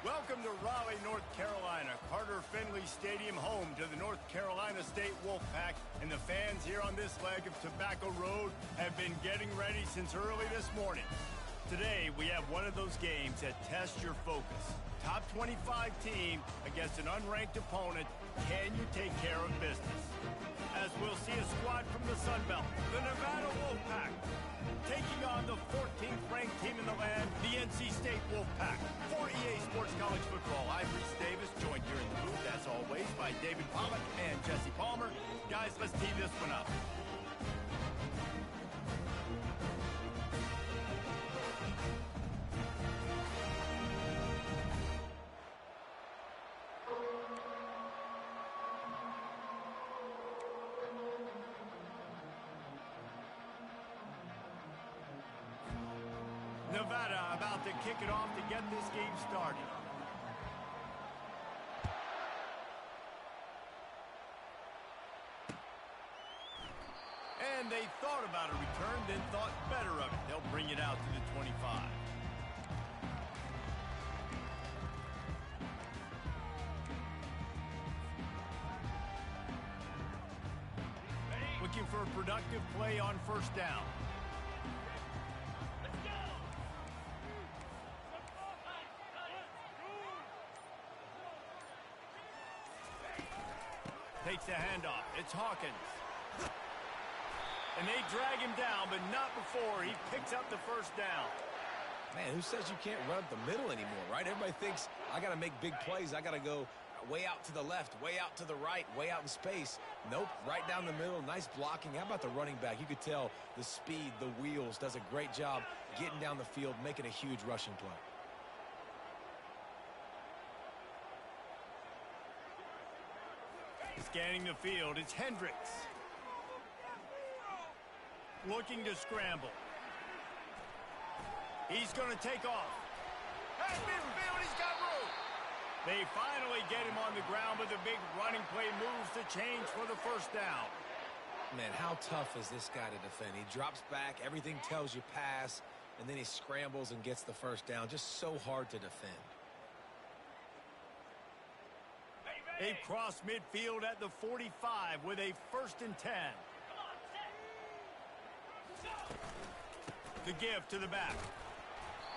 Welcome to Raleigh, North Carolina, Carter Finley Stadium, home to the North Carolina State Wolfpack, and the fans here on this leg of Tobacco Road have been getting ready since early this morning. Today, we have one of those games that tests your focus. Top 25 team against an unranked opponent. Can you take care of business? As we'll see a squad from the Sun Belt, the Nevada Wolfpack, taking on the 14th ranked team in the land, the NC State Wolfpack. For EA Sports College Football, I'm Reese Davis, joined here in the booth, as always, by David Pollack and Jesse Palmer. Guys, let's tee this one up. Nevada about to kick it off to get this game started. And they thought about a return, then thought better of it. They'll bring it out to the 25. Looking for a productive play on first down. Takes the handoff. It's Hawkins. And they drag him down, but not before he picks up the first down. Man, who says you can't run up the middle anymore, right? Everybody thinks I got to make big plays. I got to go way out to the left, way out to the right, way out in space. Nope, right down the middle. Nice blocking. How about the running back? You could tell the speed, the wheels, does a great job getting down the field, making a huge rushing play. Scanning the field, it's Hendricks. Looking to scramble. He's going to take off. At midfield, he's got room. They finally get him on the ground, but the big running play moves the change for the first down. Man, how tough is this guy to defend? He drops back, everything tells you pass, and then he scrambles and gets the first down. Just so hard to defend. They've crossed midfield at the 45 with a 1st and 10. The give to the back.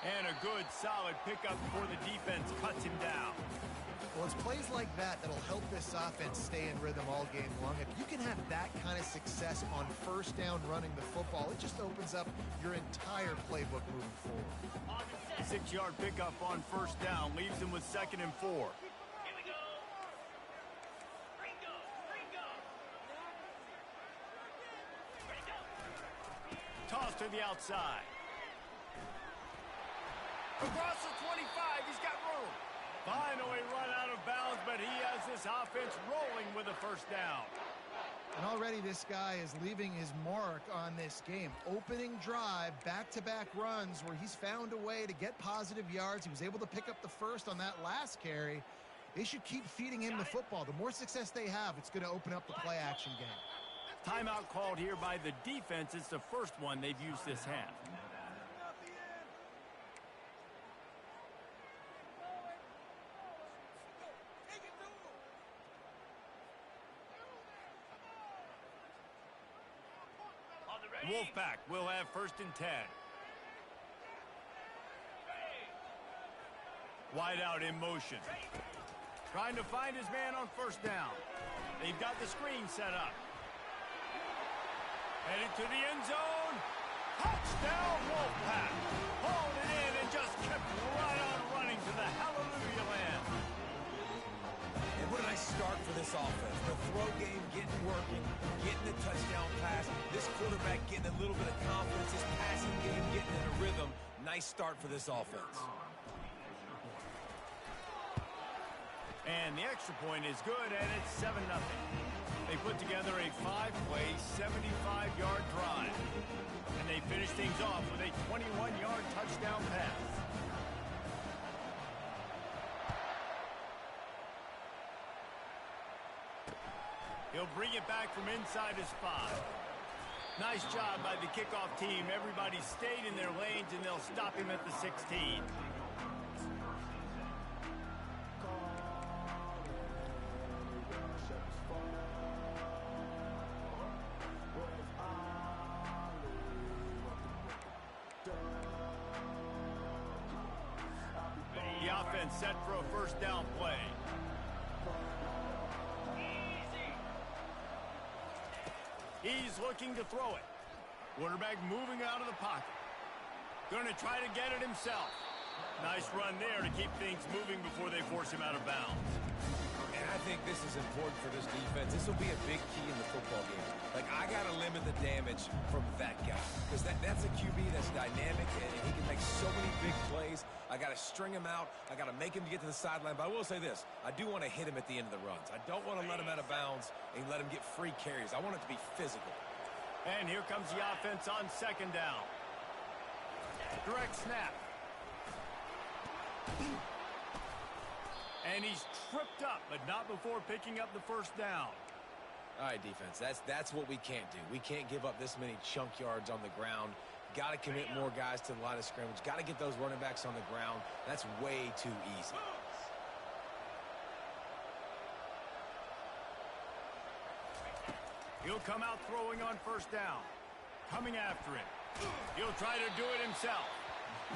And a good, solid pickup before the defense cuts him down. Well, it's plays like that that'll help this offense stay in rhythm all game long. If you can have that kind of success on first down running the football, it just opens up your entire playbook moving forward. 6-yard pickup on first down leaves him with 2nd and 4. Toss to the outside. Across the 25, he's got room. Finally run out of bounds, but he has this offense rolling with a first down. And already this guy is leaving his mark on this game. Opening drive, back-to-back runs where he's found a way to get positive yards. He was able to pick up the first on that last carry. They should keep feeding him the football. The more success they have, it's going to open up the play-action game. Timeout called here by the defense. It's the first one they've used this half. Wolfpack will have 1st and 10. Wide out in motion. Trying to find his man on first down. They've got the screen set up. Headed to the end zone. Touchdown, Wolfpack. Hauled it in and just kept right on running to the hallelujah land. And what a nice start for this offense. The throw game getting working, getting the touchdown pass. This quarterback getting a little bit of confidence. His passing game getting in a rhythm. Nice start for this offense. And the extra point is good, and it's 7-0. They put together a 5-play, 75-yard drive. And they finish things off with a 21-yard touchdown pass. He'll bring it back from inside his 5. Nice job by the kickoff team. Everybody stayed in their lanes, and they'll stop him at the 16. defense set for a first down play. He's looking to throw it. Quarterback moving out of the pocket. Going to try to get it himself. Nice run there to keep things moving before they force him out of bounds. And I think this is important for this defense. This will be a big key in the football game. Like, I got to limit the damage from that guy. Because that's a QB that's dynamic, and he can make so many big plays. I got to string him out. I got to make him get to the sideline. But I will say this. I do want to hit him at the end of the runs. I don't want to let him out of bounds and let him get free carries. I want it to be physical. And here comes the offense on second down. Direct snap. And he's tripped up, but not before picking up the first down. All right, defense, that's what we can't do. We can't give up this many chunk yards on the ground. Got to commit more guys to the line of scrimmage. Got to get those running backs on the ground. That's way too easy. He'll come out throwing on first down. Coming after it. He'll try to do it himself.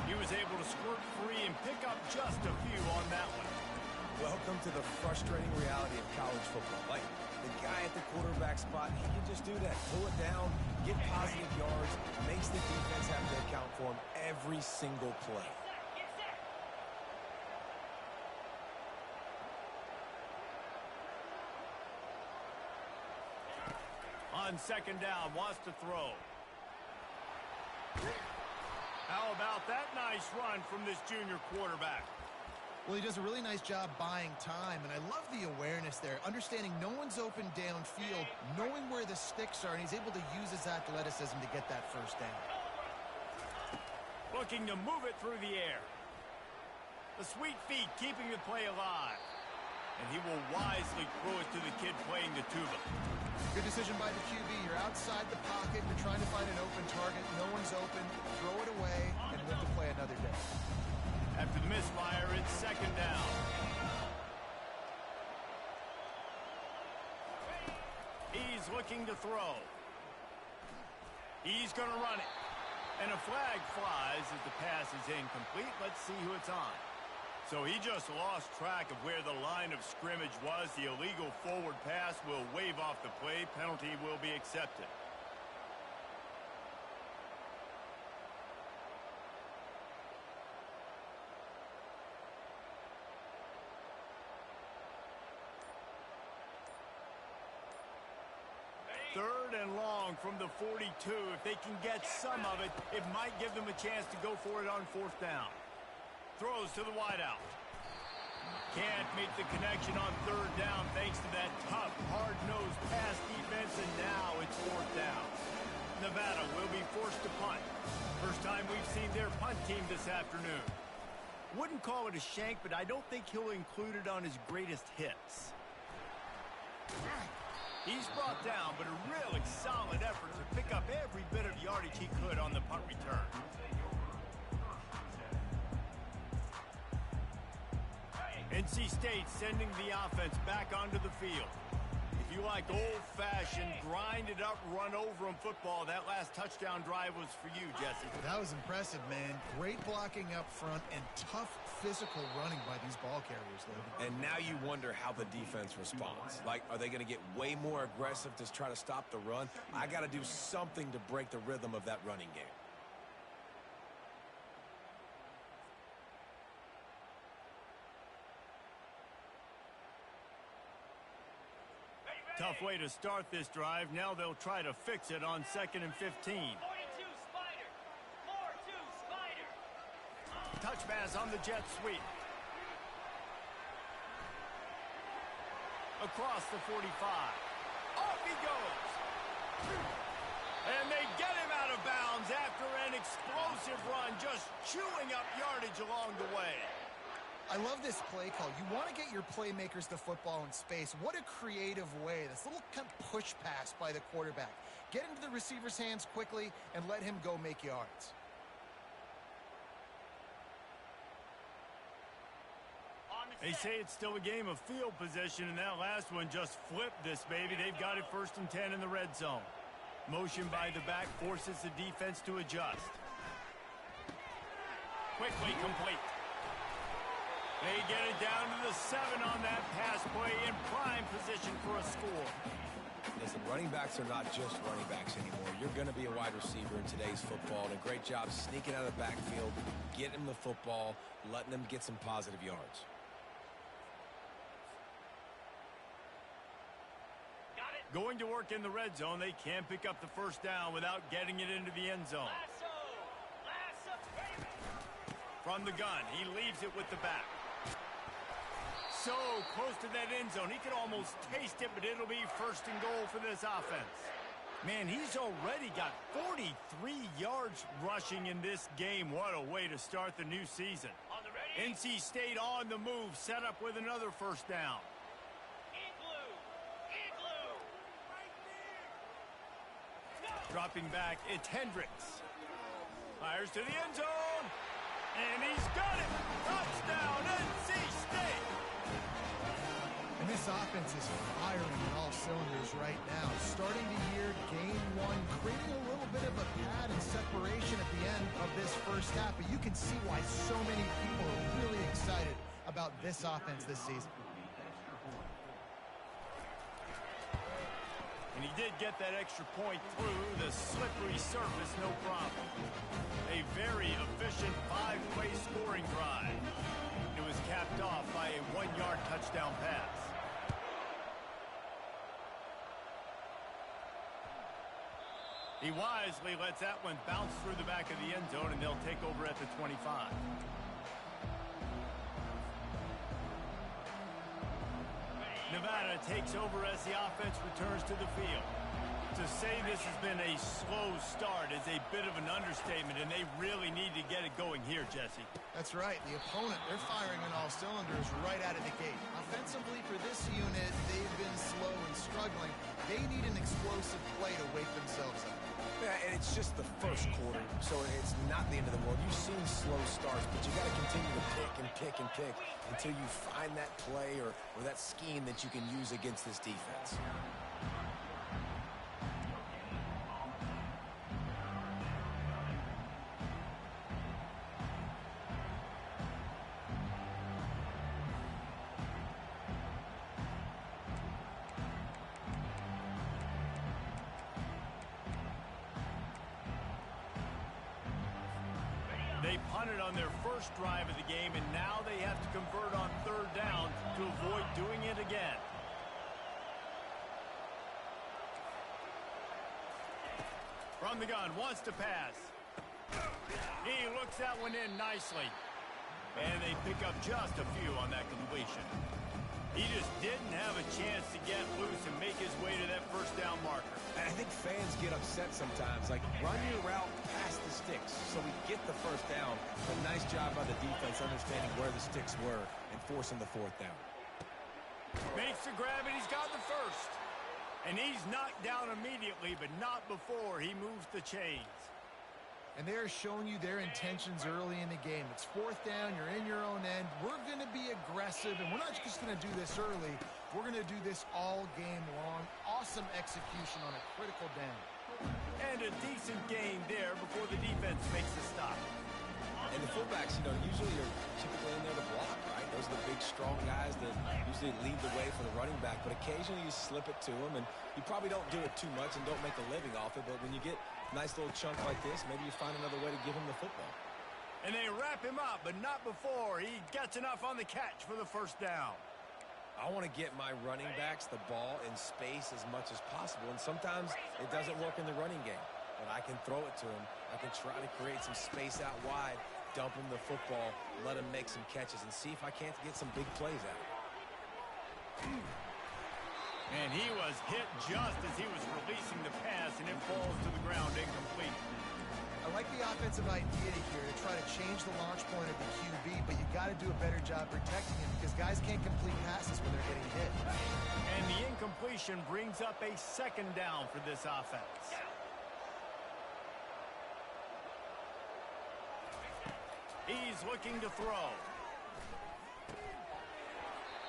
He was able to squirt free and pick up just a few on that one. Welcome to the frustrating reality of college football. Like, the guy at the quarterback spot, he can just do that. Pull it down, get positive yards, makes the defense have to account for him every single play. On second down, wants to throw. How about that nice run from this junior quarterback? Well, he does a really nice job buying time, and I love the awareness there, understanding no one's open downfield, knowing where the sticks are, and he's able to use his athleticism to get that first down. Looking to move it through the air. The sweet feet keeping the play alive. And he will wisely throw it to the kid playing the tuba. Good decision by the QB. You're outside the pocket. You're trying to find an open target. No one's open. Throw it away and live to play another day. After the misfire, it's second down. He's looking to throw. He's going to run it. And a flag flies as the pass is incomplete. Let's see who it's on. So he just lost track of where the line of scrimmage was. The illegal forward pass will wave off the play. Penalty will be accepted. Third and long from the 42. If they can get some of it, it might give them a chance to go for it on fourth down. Throws to the wideout. Can't make the connection on third down thanks to that tough, hard-nosed pass defense, and now it's fourth down. Nevada will be forced to punt. First time we've seen their punt team this afternoon. Wouldn't call it a shank, but I don't think he'll include it on his greatest hits. He's brought down, but a really solid effort to pick up every bit of yardage he could on the punt return. NC State sending the offense back onto the field. If you like old-fashioned, grind-it-up, run-over-'em football, that last touchdown drive was for you, Jesse. That was impressive, man. Great blocking up front and tough physical running by these ball carriers, though. And now you wonder how the defense responds. Like, are they going to get way more aggressive to try to stop the run? I got to do something to break the rhythm of that running game. Tough way to start this drive. Now they'll try to fix it on 2nd and 15. 42 Spider. 4-2 Spider. Touch pass on the jet sweep. Across the 45. Off he goes. And they get him out of bounds after an explosive run, just chewing up yardage along the way. I love this play call. You want to get your playmakers the football in space. What a creative way. This little kind of push pass by the quarterback. Get into the receiver's hands quickly and let him go make yards. They say it's still a game of field position, and that last one just flipped this baby. They've got it 1st and 10 in the red zone. Motion by the back forces the defense to adjust. Quickly complete. They get it down to the 7 on that pass play in prime position for a score. Listen, running backs are not just running backs anymore. You're going to be a wide receiver in today's football. And a great job sneaking out of the backfield, getting him the football, letting them get some positive yards. Going to work in the red zone, they can pick up the first down without getting it into the end zone. From the gun, he leaves it with the back. So close to that end zone, he could almost taste it, but it'll be first and goal for this offense. Man, he's already got 43 yards rushing in this game. What a way to start the new season. NC State on the move, set up with another first down. Dropping back, it's Hendricks. Fires to the end zone. And he's got it. Touchdown, NC State. And this offense is firing on all cylinders right now. Starting the year, game one, creating a little bit of a pad and separation at the end of this first half. But you can see why so many people are really excited about this offense this season. And he did get that extra point through the slippery surface, no problem. A very efficient 5-play scoring drive. It was capped off by a 1-yard touchdown pass. He wisely lets that one bounce through the back of the end zone, and they'll take over at the 25. Nevada takes over as the offense returns to the field. To say this has been a slow start is a bit of an understatement, and they really need to get it going here, Jesse. That's right. The opponent, they're firing on all cylinders right out of the gate. Offensively for this unit, they've been slow and struggling. They need an explosive play to wake themselves up. Yeah, and it's just the first quarter, so it's not the end of the world. You've seen slow starts, but you got to continue to pick and pick and pick until you find that play or that scheme that you can use against this defense. They punted on their first drive of the game, and now they have to convert on third down to avoid doing it again. From the gun, wants to pass. He looks that one in nicely. And they pick up just a few on that completion. He just didn't have a chance to get loose and make his way to that first down marker. And I think fans get upset sometimes, like run your route past the sticks so we get the first down. But nice job by the defense understanding where the sticks were and forcing the fourth down. Makes the grab, and he's got the first. And he's knocked down immediately, but not before he moves the chains. And they're showing you their intentions early in the game. It's fourth down, you're in your own end. We're going to be aggressive, and we're not just going to do this early. We're going to do this all game long. Awesome execution on a critical down. And a decent gain there before the defense makes the stop. And the fullbacks, usually are typically in there to block, right? Those are the big, strong guys that usually lead the way for the running back. But occasionally you slip it to them, and you probably don't do it too much and don't make a living off it. But when you get a nice little chunk like this, maybe you find another way to give him the football. And they wrap him up, but not before he gets enough on the catch for the first down. I want to get my running backs the ball in space as much as possible. And sometimes it doesn't work in the running game. But I can throw it to him. I can try to create some space out wide, dump him the football, let him make some catches, and see if I can't get some big plays out of it. And he was hit just as he was releasing the pass, and it falls to the ground incomplete. I like the offensive idea here to try to change the launch point of the QB, but you got to do a better job protecting him because guys can't complete passes when they're getting hit. And the incompletion brings up a second down for this offense. He's looking to throw.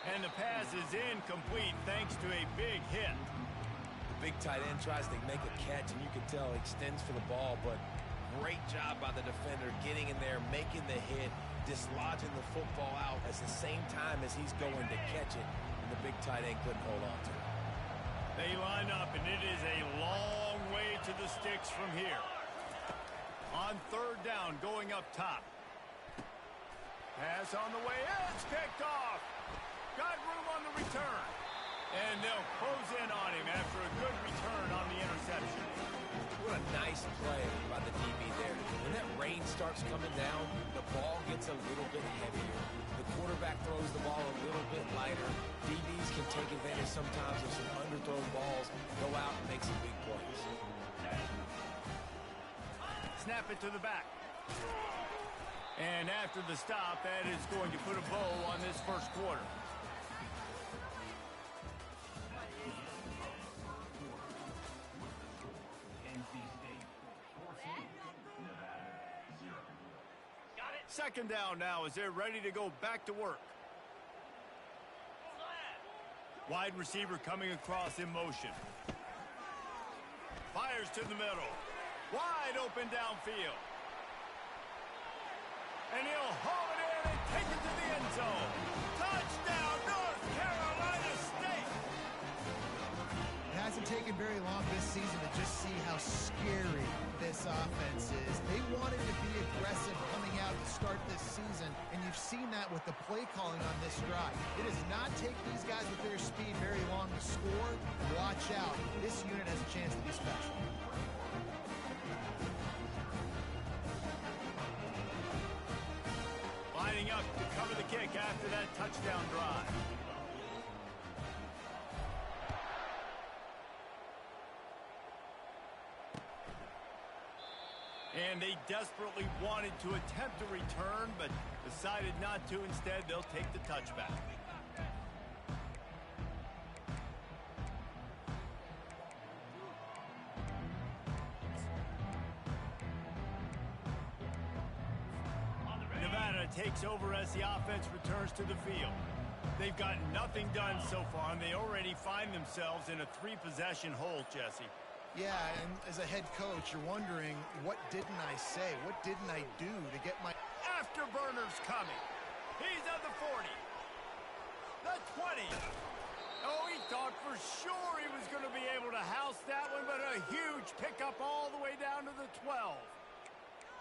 And the pass is incomplete thanks to a big hit. The big tight end tries to make a catch, and you can tell he extends for the ball, but Great job by the defender getting in there, making the hit, dislodging the football out at the same time as he's going to catch it, and the big tight end couldn't hold on to it. They line up, and it is a long way to the sticks from here. On third down, going up top. Pass on the way. It's picked off. Got room on the return. And they'll close in on him after a good return on the interception. What a nice play by the DB there. When that rain starts coming down, the ball gets a little bit heavier. The quarterback throws the ball a little bit lighter. DBs can take advantage sometimes of some underthrown balls, go out and make some big plays. Snap it to the back. And after the stop, that is going to put a bow on this first quarter. Second down now as they're ready to go back to work. Wide receiver coming across in motion. Fires to the middle. Wide open downfield. And he'll haul it in and take it to the end zone. Touchdown, North Carolina State! It hasn't taken very long this season to just see how scary this offense is. They wanted to be aggressive coming out to start this season, and you've seen that with the play calling on this drive. It does not take these guys with their speed very long to score. Watch out. This unit has a chance to be special. Lining up to cover the kick after that touchdown drive. And they desperately wanted to attempt a return, but decided not to. Instead, they'll take the touchback. Nevada takes over as the offense returns to the field. They've gotten nothing done so far, and they already find themselves in a three-possession hole, Jesse. Yeah, and as a head coach, you're wondering, what didn't I say? What didn't I do to get my... Afterburner's coming. He's at the 40. The 20. Oh, he thought for sure he was going to be able to house that one, but a huge pickup all the way down to the 12.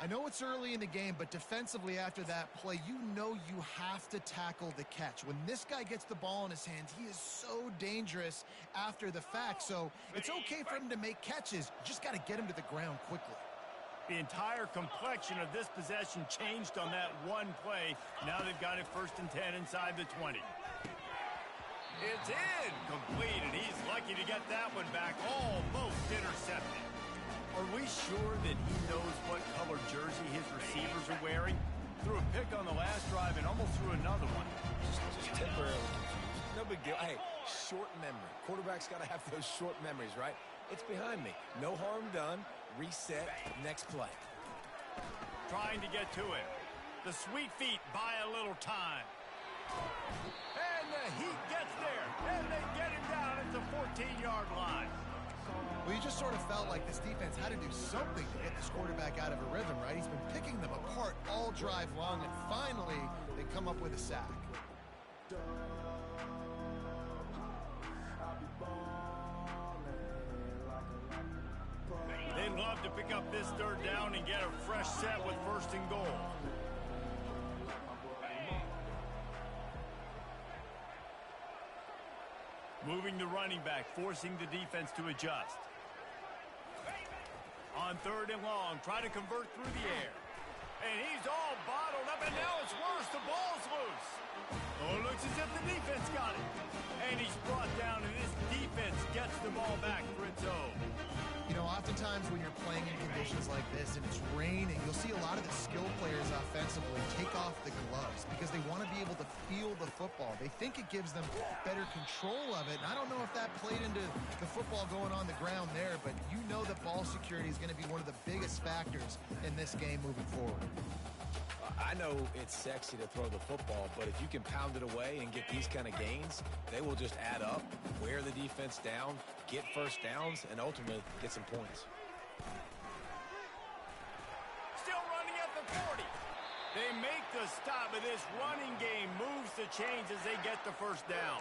I know it's early in the game, but defensively after that play, you know you have to tackle the catch. When this guy gets the ball in his hands, he is so dangerous after the fact. So it's okay for him to make catches. You just got to get him to the ground quickly. The entire complexion of this possession changed on that one play. Now they've got it 1st and 10 inside the 20. It's incomplete, and he's lucky to get that one back. Almost intercepted. Are we sure that he knows what color jersey his receivers are wearing? Threw a pick on the last drive and almost threw another one. Just temporarily confused. No big deal. Hey, short memory. Quarterback's got to have those short memories, right? It's behind me. No harm done. Reset. Next play. Trying to get to him. The sweet feet buy a little time. And the Heat gets there. And they get him down at the 14-yard line. Well, you just sort of felt like this defense had to do something to get this quarterback out of a rhythm, right? He's been picking them apart all drive long, and finally they come up with a sack. They'd love to pick up this third down and get a fresh set with 1st and goal. Moving the running back, forcing the defense to adjust. On 3rd and long, try to convert through the air. And he's all bottled up, and now it's worse. The ball's loose. Oh, it looks as if the defense got it. And he's brought down, and this defense gets the ball back for its own. You know, oftentimes when you're playing in conditions like this and it's raining, you'll see a lot of the skill players offensively take off the gloves because they want to be able to feel the football. They think it gives them better control of it. And I don't know if that played into the football going on the ground there, but you know that ball security is going to be one of the biggest factors in this game moving forward. I know it's sexy to throw the football, but if you can pound it away and get these kind of gains, they will just add up, wear the defense down, get 1st downs, and ultimately get some points. the stop, and this running game moves the chains as they get the first down.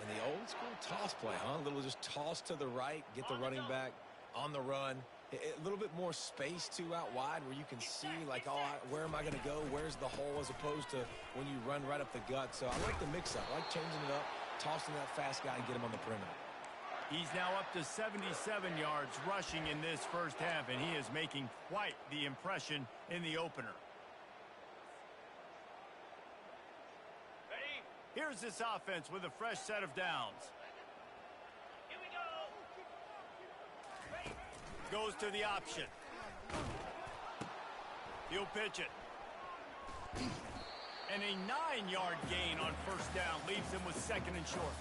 And the old school toss play, huh? A little just toss to the right, get the running back on the run. A little bit more space, too, out wide where you can see, like, oh, where am I going to go? Where's the hole, as opposed to when you run right up the gut. So I like the mix-up. I like changing it up, tossing that fast guy and get him on the perimeter. He's now up to 77 yards rushing in this first half, and he is making quite the impression in the opener. Ready? Here's this offense with a fresh set of downs. Here we go. Ready? Goes to the option. He'll pitch it. And a 9-yard gain on first down leaves him with second and short.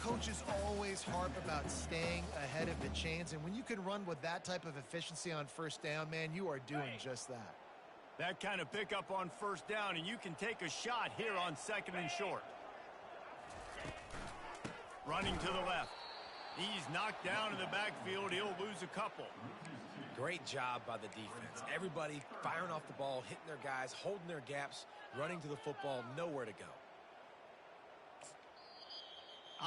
Coaches always harp about staying ahead of the chains, and when you can run with that type of efficiency on first down, man, you are doing just that. That kind of pickup on first down, and you can take a shot here on second and short. Running to the left. He's knocked down in the backfield. He'll lose a couple. Great job by the defense. Everybody firing off the ball, hitting their guys, holding their gaps, running to the football, nowhere to go.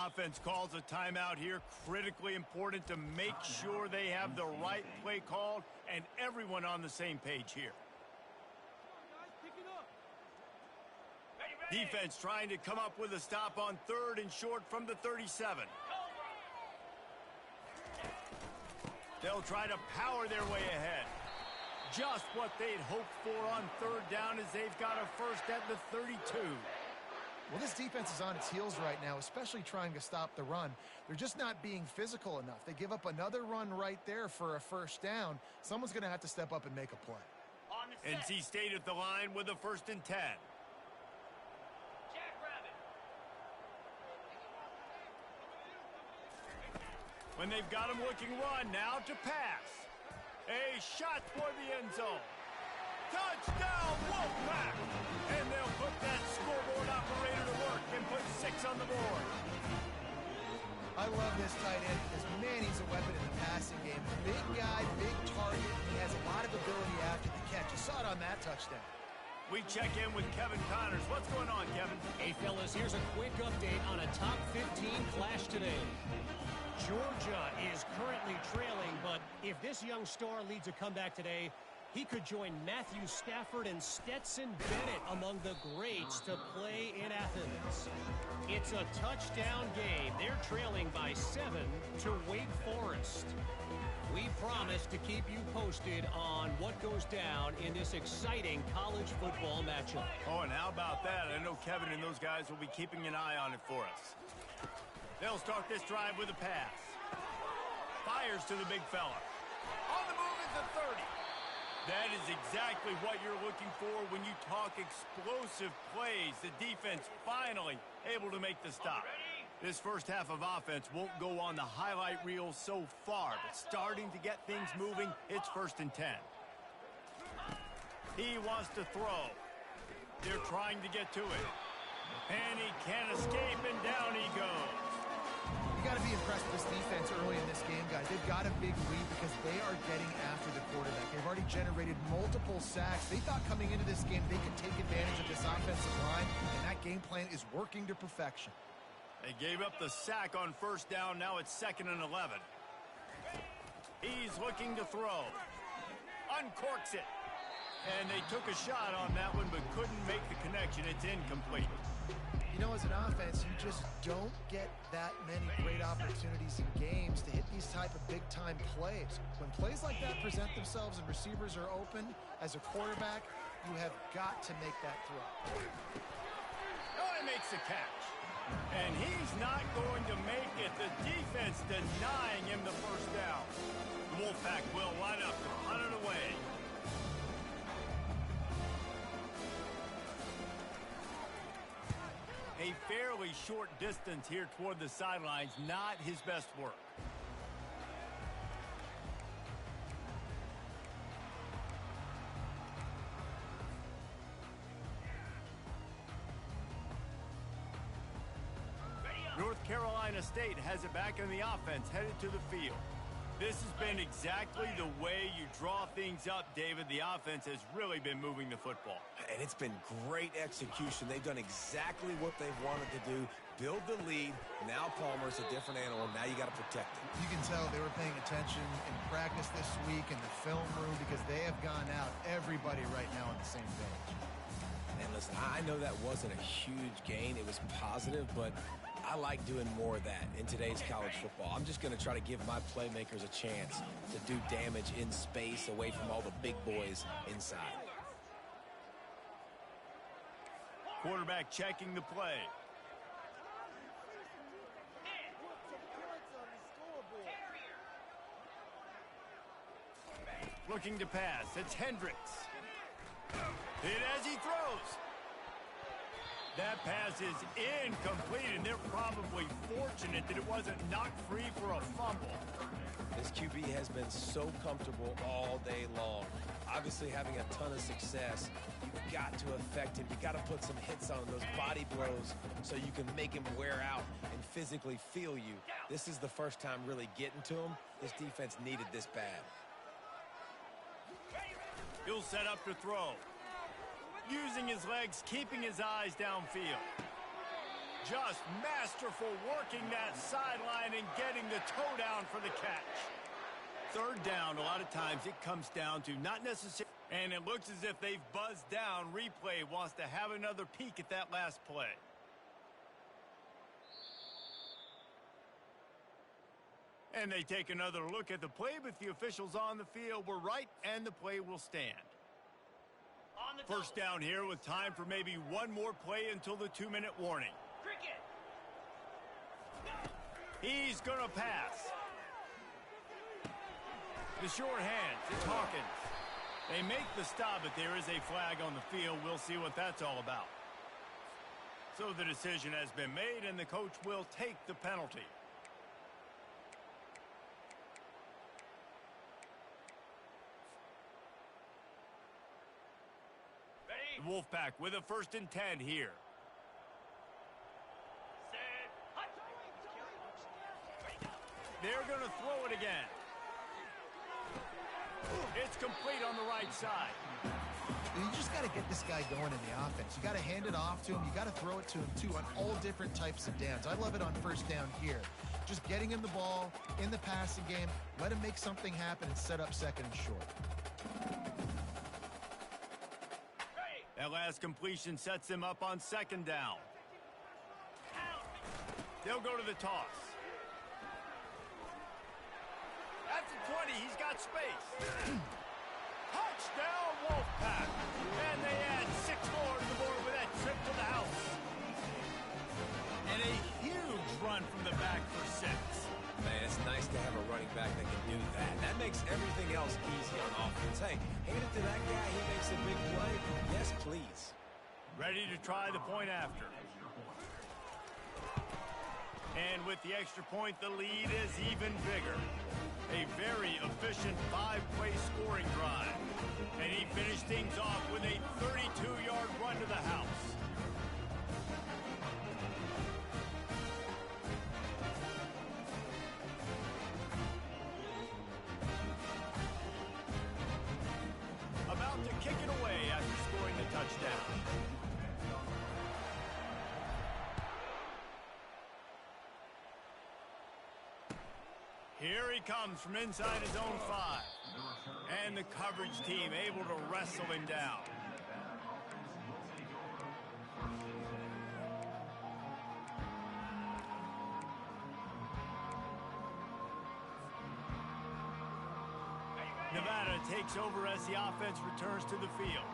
Offense calls a timeout here. Critically important to make sure they have the right play called and everyone on the same page here. Ready? Defense trying to come up with a stop on third and short from the 37. They'll try to power their way ahead. Just what they'd hoped for on third down as they've got a first at the 32. Well, this defense is on its heels right now, especially trying to stop the run. They're just not being physical enough. They give up another run right there for a first down. Someone's going to have to step up and make a play. On the set. NC State at the line with a first and 10. Jackrabbit. When they've got him looking run, now to pass. A shot for the end zone. Touchdown, Wolfpack! And they'll put that scoreboard operator to work and put 6 on the board. I love this tight end because, man, he's a weapon in the passing game. Big guy, big target. He has a lot of ability after the catch. You saw it on that touchdown. We check in with Kevin Connors. What's going on, Kevin? Hey, fellas, here's a quick update on a top 15 flash today. Georgia is currently trailing, but if this young star leads a comeback today, he could join Matthew Stafford and Stetson Bennett among the greats to play in Athens. It's a touchdown game. They're trailing by 7 to Wake Forest. We promise to keep you posted on what goes down in this exciting college football matchup. Oh, and how about that? I know Kevin and those guys will be keeping an eye on it for us. They'll start this drive with a pass. Fires to the big fella. On the move is the 30. That is exactly what you're looking for when you talk explosive plays. The defense finally able to make the stop. This first half of offense won't go on the highlight reel so far, but starting to get things moving, it's first and 10. He wants to throw. They're trying to get to it. And he can't escape, and down he goes. You got to be impressed with this defense early in this game, guys. They've got a big lead because they are getting after the quarterback. They've already generated multiple sacks. They thought coming into this game they could take advantage of this offensive line, and that game plan is working to perfection. They gave up the sack on first down. Now it's second and 11. He's looking to throw. Uncorks it. And they took a shot on that one but couldn't make the connection. It's incomplete. You know, as an offense, you just don't get that many great opportunities in games to hit these type of big-time plays. When plays like that present themselves and receivers are open, as a quarterback, you have got to make that throw. Oh, he makes the catch. And he's not going to make it. The defense denying him the first down. The Wolfpack will line up to punt it away. A fairly short distance here toward the sidelines, not his best work. North Carolina State has it back in the offense, headed to the field. This has been exactly the way you draw things up, David. The offense has really been moving the football. And it's been great execution. They've done exactly what they've wanted to do. Build the lead. Now Palmer's a different animal. Now you got to protect it. You can tell they were paying attention in practice this week in the film room because they have gone out, everybody right now on the same page. And listen, I know that wasn't a huge gain. It was positive, but I like doing more of that in today's college football. I'm just going to try to give my playmakers a chance to do damage in space away from all the big boys inside. Quarterback checking the play. Looking to pass. It's Hendricks. Hit as he throws. That pass is incomplete, and they're probably fortunate that it wasn't knocked free for a fumble. This QB has been so comfortable all day long. Obviously having a ton of success. You've got to affect him. You've got to put some hits on him, those body blows, so you can make him wear out and physically feel you. This is the first time really getting to him. This defense needed this bad. He'll set up to throw. Using his legs, keeping his eyes downfield. Just masterful working that sideline and getting the toe down for the catch. Third down, a lot of times it comes down to not necessarily, and it looks as if they've buzzed down. Replay wants to have another peek at that last play. And they take another look at the play, but the officials on the field were right, and the play will stand. First down here with time for maybe one more play until the 2-minute warning. Cricket. He's going to pass. The short hands, it's Hawkins. They make the stop, but there is a flag on the field. We'll see what that's all about. So the decision has been made, and the coach will take the penalty. The Wolfpack with a 1st and 10 here. Set. Hut. They're going to throw it again. It's complete on the right side. You just got to get this guy going in the offense. You got to hand it off to him. You got to throw it to him, too, on all different types of downs. I love it on 1st down here. Just getting him the ball in the passing game, let him make something happen and set up 2nd and short. That last completion sets them up on 2nd down. They'll go to the toss. At the 20, he's got space. Touchdown, Wolfpack. And they add 6 more to the board with that trip to the house. And a huge run from the back for 6. Man, it's nice to have a running back that can do that. That makes everything else easy on offense. Hey, hand it to that guy. He makes a big play. Yes, please. Ready to try the point after. And with the extra point, the lead is even bigger. A very efficient 5-play scoring drive. And he finished things off with a 32-yard run to the house. About to kick it away after scoring the touchdown. Here he comes from inside his own 5. And the coverage team able to wrestle him down. Nevada takes over as the offense returns to the field.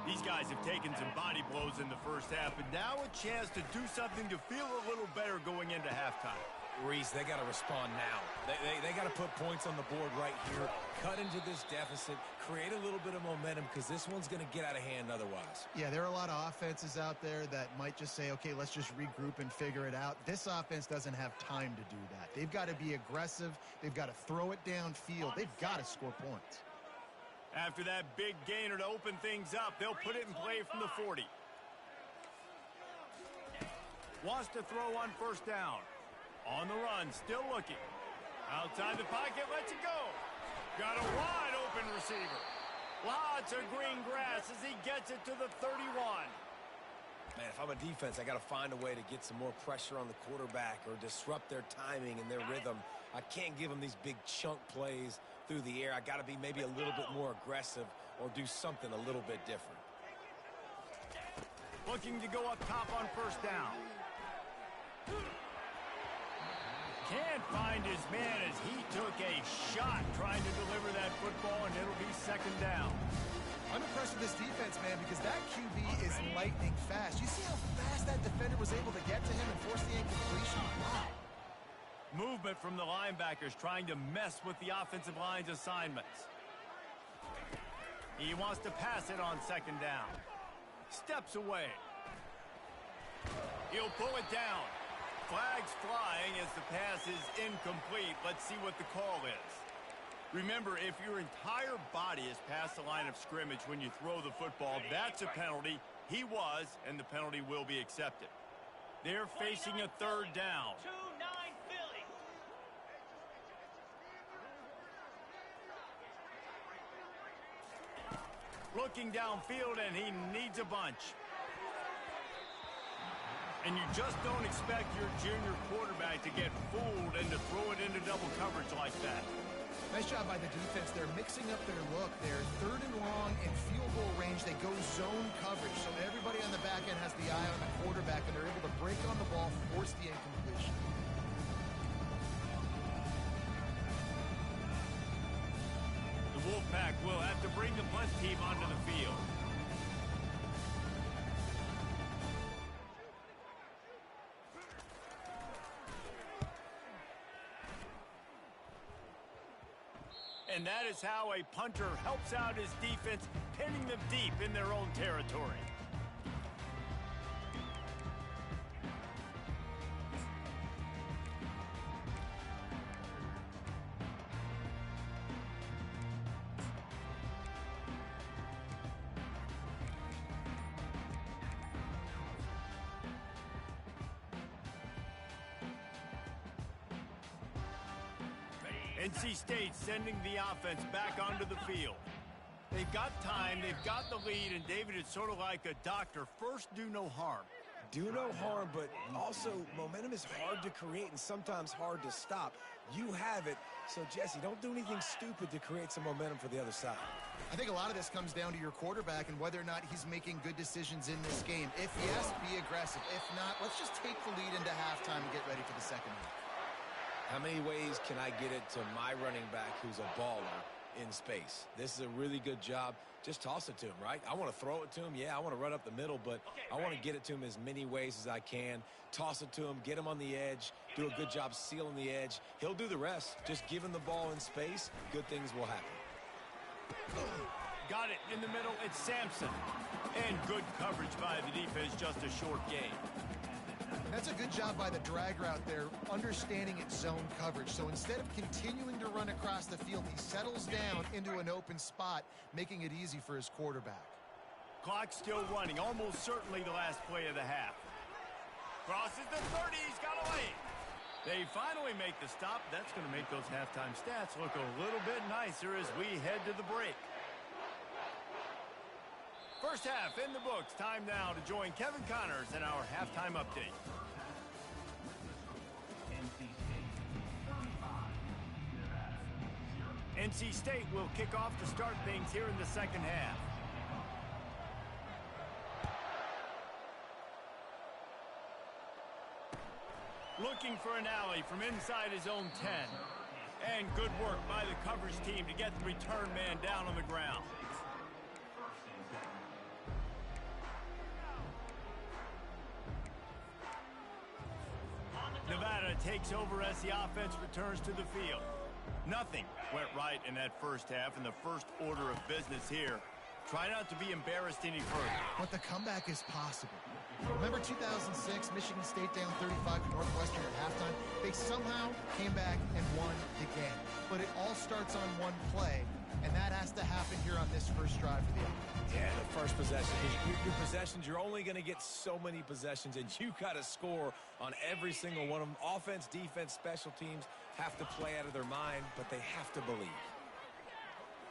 These guys have taken some body blows in the first half, but now a chance to do something to feel a little better going into halftime. Reese, they got to respond now. They got to put points on the board right here, cut into this deficit, create a little bit of momentum because this one's going to get out of hand otherwise. Yeah, there are a lot of offenses out there that might just say, okay, let's just regroup and figure it out. This offense doesn't have time to do that. They've got to be aggressive. They've got to throw it downfield. They've got to score points. After that big gainer to open things up, they'll put it in play from the 40. Wants to throw on 1st down. On the run, still looking. Outside the pocket, lets it go. Got a wide open receiver. Lots of green grass as he gets it to the 31. Man, if I'm a defense, I got to find a way to get some more pressure on the quarterback or disrupt their timing and their rhythm. I can't give them these big chunk plays through the air. I got to be maybe a little bit more aggressive or do something a little bit different. Looking to go up top on first down. Can't find his man as he took a shot trying to deliver that football, and it'll be second down. I'm impressed with this defense, man, because that QB is lightning fast. You see how fast that defender was able to get to him and force the incompletion? Wow. Movement from the linebackers trying to mess with the offensive line's assignments. He wants to pass it on second down. Steps away. He'll pull it down. Flags flying as the pass is incomplete. Let's see what the call is. Remember, if your entire body is past the line of scrimmage when you throw the football, that's a penalty. He was, and the penalty will be accepted. They're facing a third down. 2-9 Philly. Looking downfield, and he needs a bunch. And you just don't expect your junior quarterback to get fooled and to throw it into double coverage like that. Nice job by the defense. They're mixing up their look. They're third and long in field goal range. They go zone coverage, so everybody on the back end has the eye on the quarterback, and they're able to break on the ball, force the incompletion. The Wolfpack will have to bring the punt team onto the field. And that is how a punter helps out his defense, pinning them deep in their own territory. NC State sending the offense back onto the field. They've got time, they've got the lead, and David, it's sort of like a doctor. First, do no harm. Do no harm, but also momentum is hard to create and sometimes hard to stop. You have it, so Jesse, don't do anything stupid to create some momentum for the other side. I think a lot of this comes down to your quarterback and whether or not he's making good decisions in this game. If yes, be aggressive. If not, let's just take the lead into halftime and get ready for the second half. How many ways can I get it to my running back who's a baller in space? This is a really good job. Just toss it to him, right? I want to throw it to him. Yeah, I want to run up the middle, but I want to get it to him as many ways as I can. Toss it to him, get him on the edge, do a good job sealing the edge. He'll do the rest. Just give him the ball in space, good things will happen. Got it in the middle. It's Sampson. And good coverage by the defense, just a short gain. That's a good job by the drag route there, understanding its zone coverage. So instead of continuing to run across the field, he settles down into an open spot, making it easy for his quarterback. Clock still running, almost certainly the last play of the half. Crosses the 30, he's got away. They finally make the stop. That's going to make those halftime stats look a little bit nicer as we head to the break. First half in the books. Time now to join Kevin Connors in our halftime update. NC State will kick off to start things here in the second half. Looking for an alley from inside his own 10. And good work by the coverage team to get the return man down on the ground. Nevada takes over as the offense returns to the field. Nothing went right in that first half, and the first order of business here. Try not to be embarrassed any further. But the comeback is possible. Remember 2006, Michigan State down 35 to Northwestern at halftime? They somehow came back and won the game. But it all starts on one play, And that has to happen here on this first drive for the offense. Yeah, the first possession. Your possessions, you're only going to get so many possessions, and you got to score on every single one of them. Offense, defense, special teams have to play out of their mind, but they have to believe.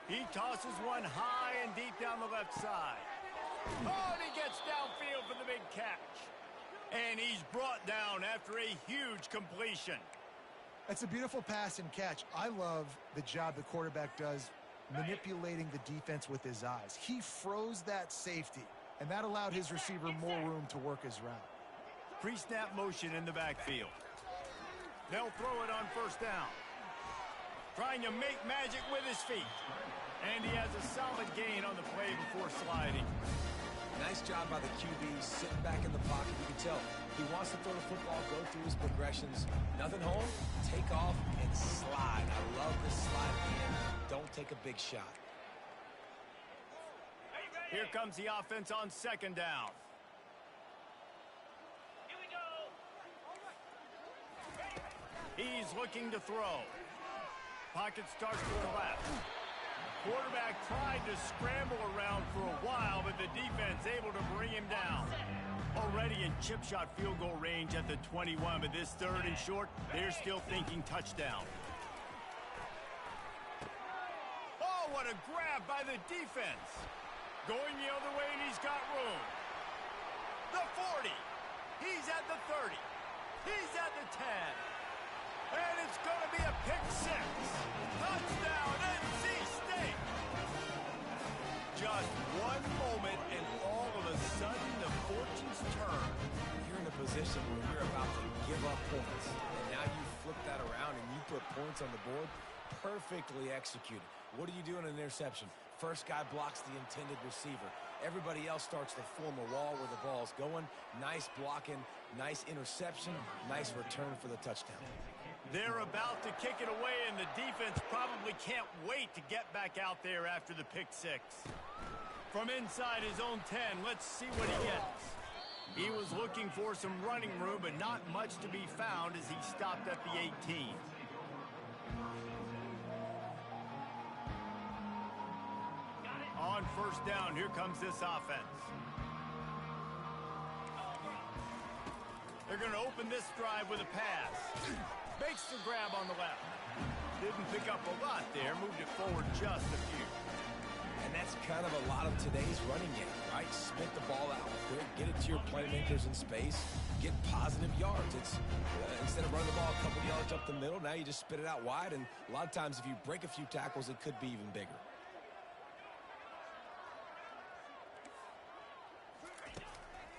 He tosses one high and deep down the left side. Oh, and he gets downfield for the big catch. And he's brought down after a huge completion. That's a beautiful pass and catch. I love the job the quarterback does manipulating the defense with his eyes. He froze that safety, and that allowed his receiver more room to work his route. Pre-snap motion in the backfield. They'll throw it on first down. Trying to make magic with his feet. And he has a solid gain on the play before sliding. Nice job by the QB, sitting back in the pocket. You can tell he wants to throw the football, go through his progressions. Nothing home, take off, and slide. I love this slide again. Don't take a big shot. Here comes the offense on second down. Here we go. He's looking to throw. Pocket starts to the left. Quarterback tried to scramble around for a while, but the defense able to bring him down. Already in chip shot field goal range at the 21, but this third and short, they're still thinking touchdown. Oh, what a grab by the defense. Going the other way, and he's got room. The 40. He's at the 30. He's at the 10. And it's going to be a pick six. Touchdown, NC State. Just one moment, and all of a sudden, the fortunes turn. You're in a position where you're about to give up points. And now you flip that around and you put points on the board. Perfectly executed. What do you do in an interception? First guy blocks the intended receiver. Everybody else starts to form a wall where the ball's going. Nice blocking, nice interception, nice return for the touchdown. They're about to kick it away, and the defense probably can't wait to get back out there after the pick six. From inside his own 10, let's see what he gets. He was looking for some running room, but not much to be found as he stopped at the 18. On first down, here comes this offense. They're going to open this drive with a pass. Makes the grab on the left. Didn't pick up a lot there, moved it forward just a few. And that's kind of a lot of today's running game, right? Spit the ball out quick, get it to your playmakers in space, get positive yards. It's instead of running the ball a couple yards up the middle, now you just spit it out wide, and a lot of times if you break a few tackles, it could be even bigger.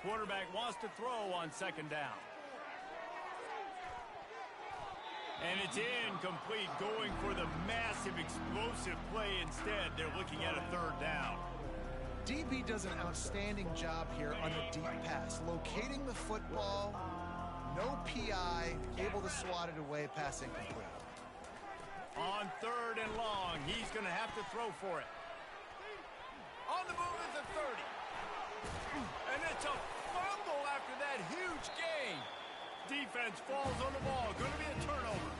Quarterback wants to throw on second down. And it's incomplete, going for the massive explosive play instead. They're looking at a third down. DB does an outstanding job here on the deep pass. Locating the football, no PI, able to swat it away, pass incomplete. On third and long, he's going to have to throw for it. On the move is the 30. And it's a fumble after that huge gain. Defense falls on the ball. Going to be a turnover.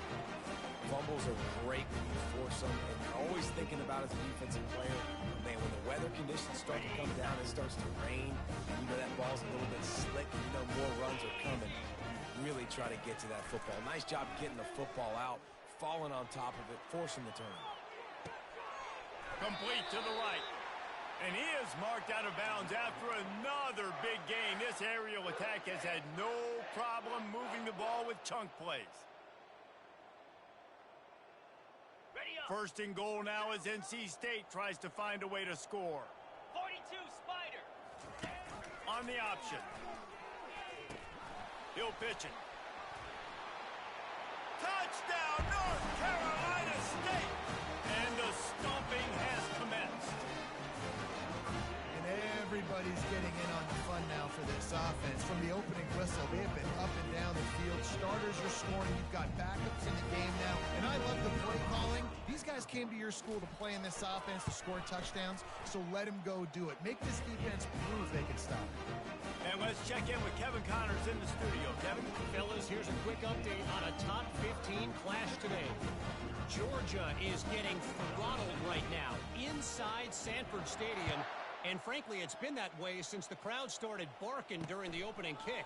Fumbles are great when you force them, and you're always thinking about as a defensive player, man, when the weather conditions start to come down, it starts to rain, and you know that ball's a little bit slick, and you know more runs are coming. Really try to get to that football. Nice job getting the football out, falling on top of it, forcing the turnover. Complete to the right. And he is marked out of bounds after another big gain. This aerial attack has had no problem moving the ball with chunk plays. Ready up. First and goal now as NC State tries to find a way to score. 42 Spider. On the option. He'll pitch it. Touchdown, North Carolina State! And the stomping has commenced. And everybody's getting in on the fun now for this offense. From the opening whistle, they have been up and down the field starters are scoring. You've got backups in the game now. And I love the play calling. These guys came to your school to play in this offense to score touchdowns, so let them go do it. Make this defense prove they can stop it. And let's check in with Kevin Connors in the studio. Kevin? Fellas, here's a quick update on a top 15 clash today. Georgia is getting throttled right now inside Sanford Stadium. And frankly, it's been that way since the crowd started barking during the opening kick.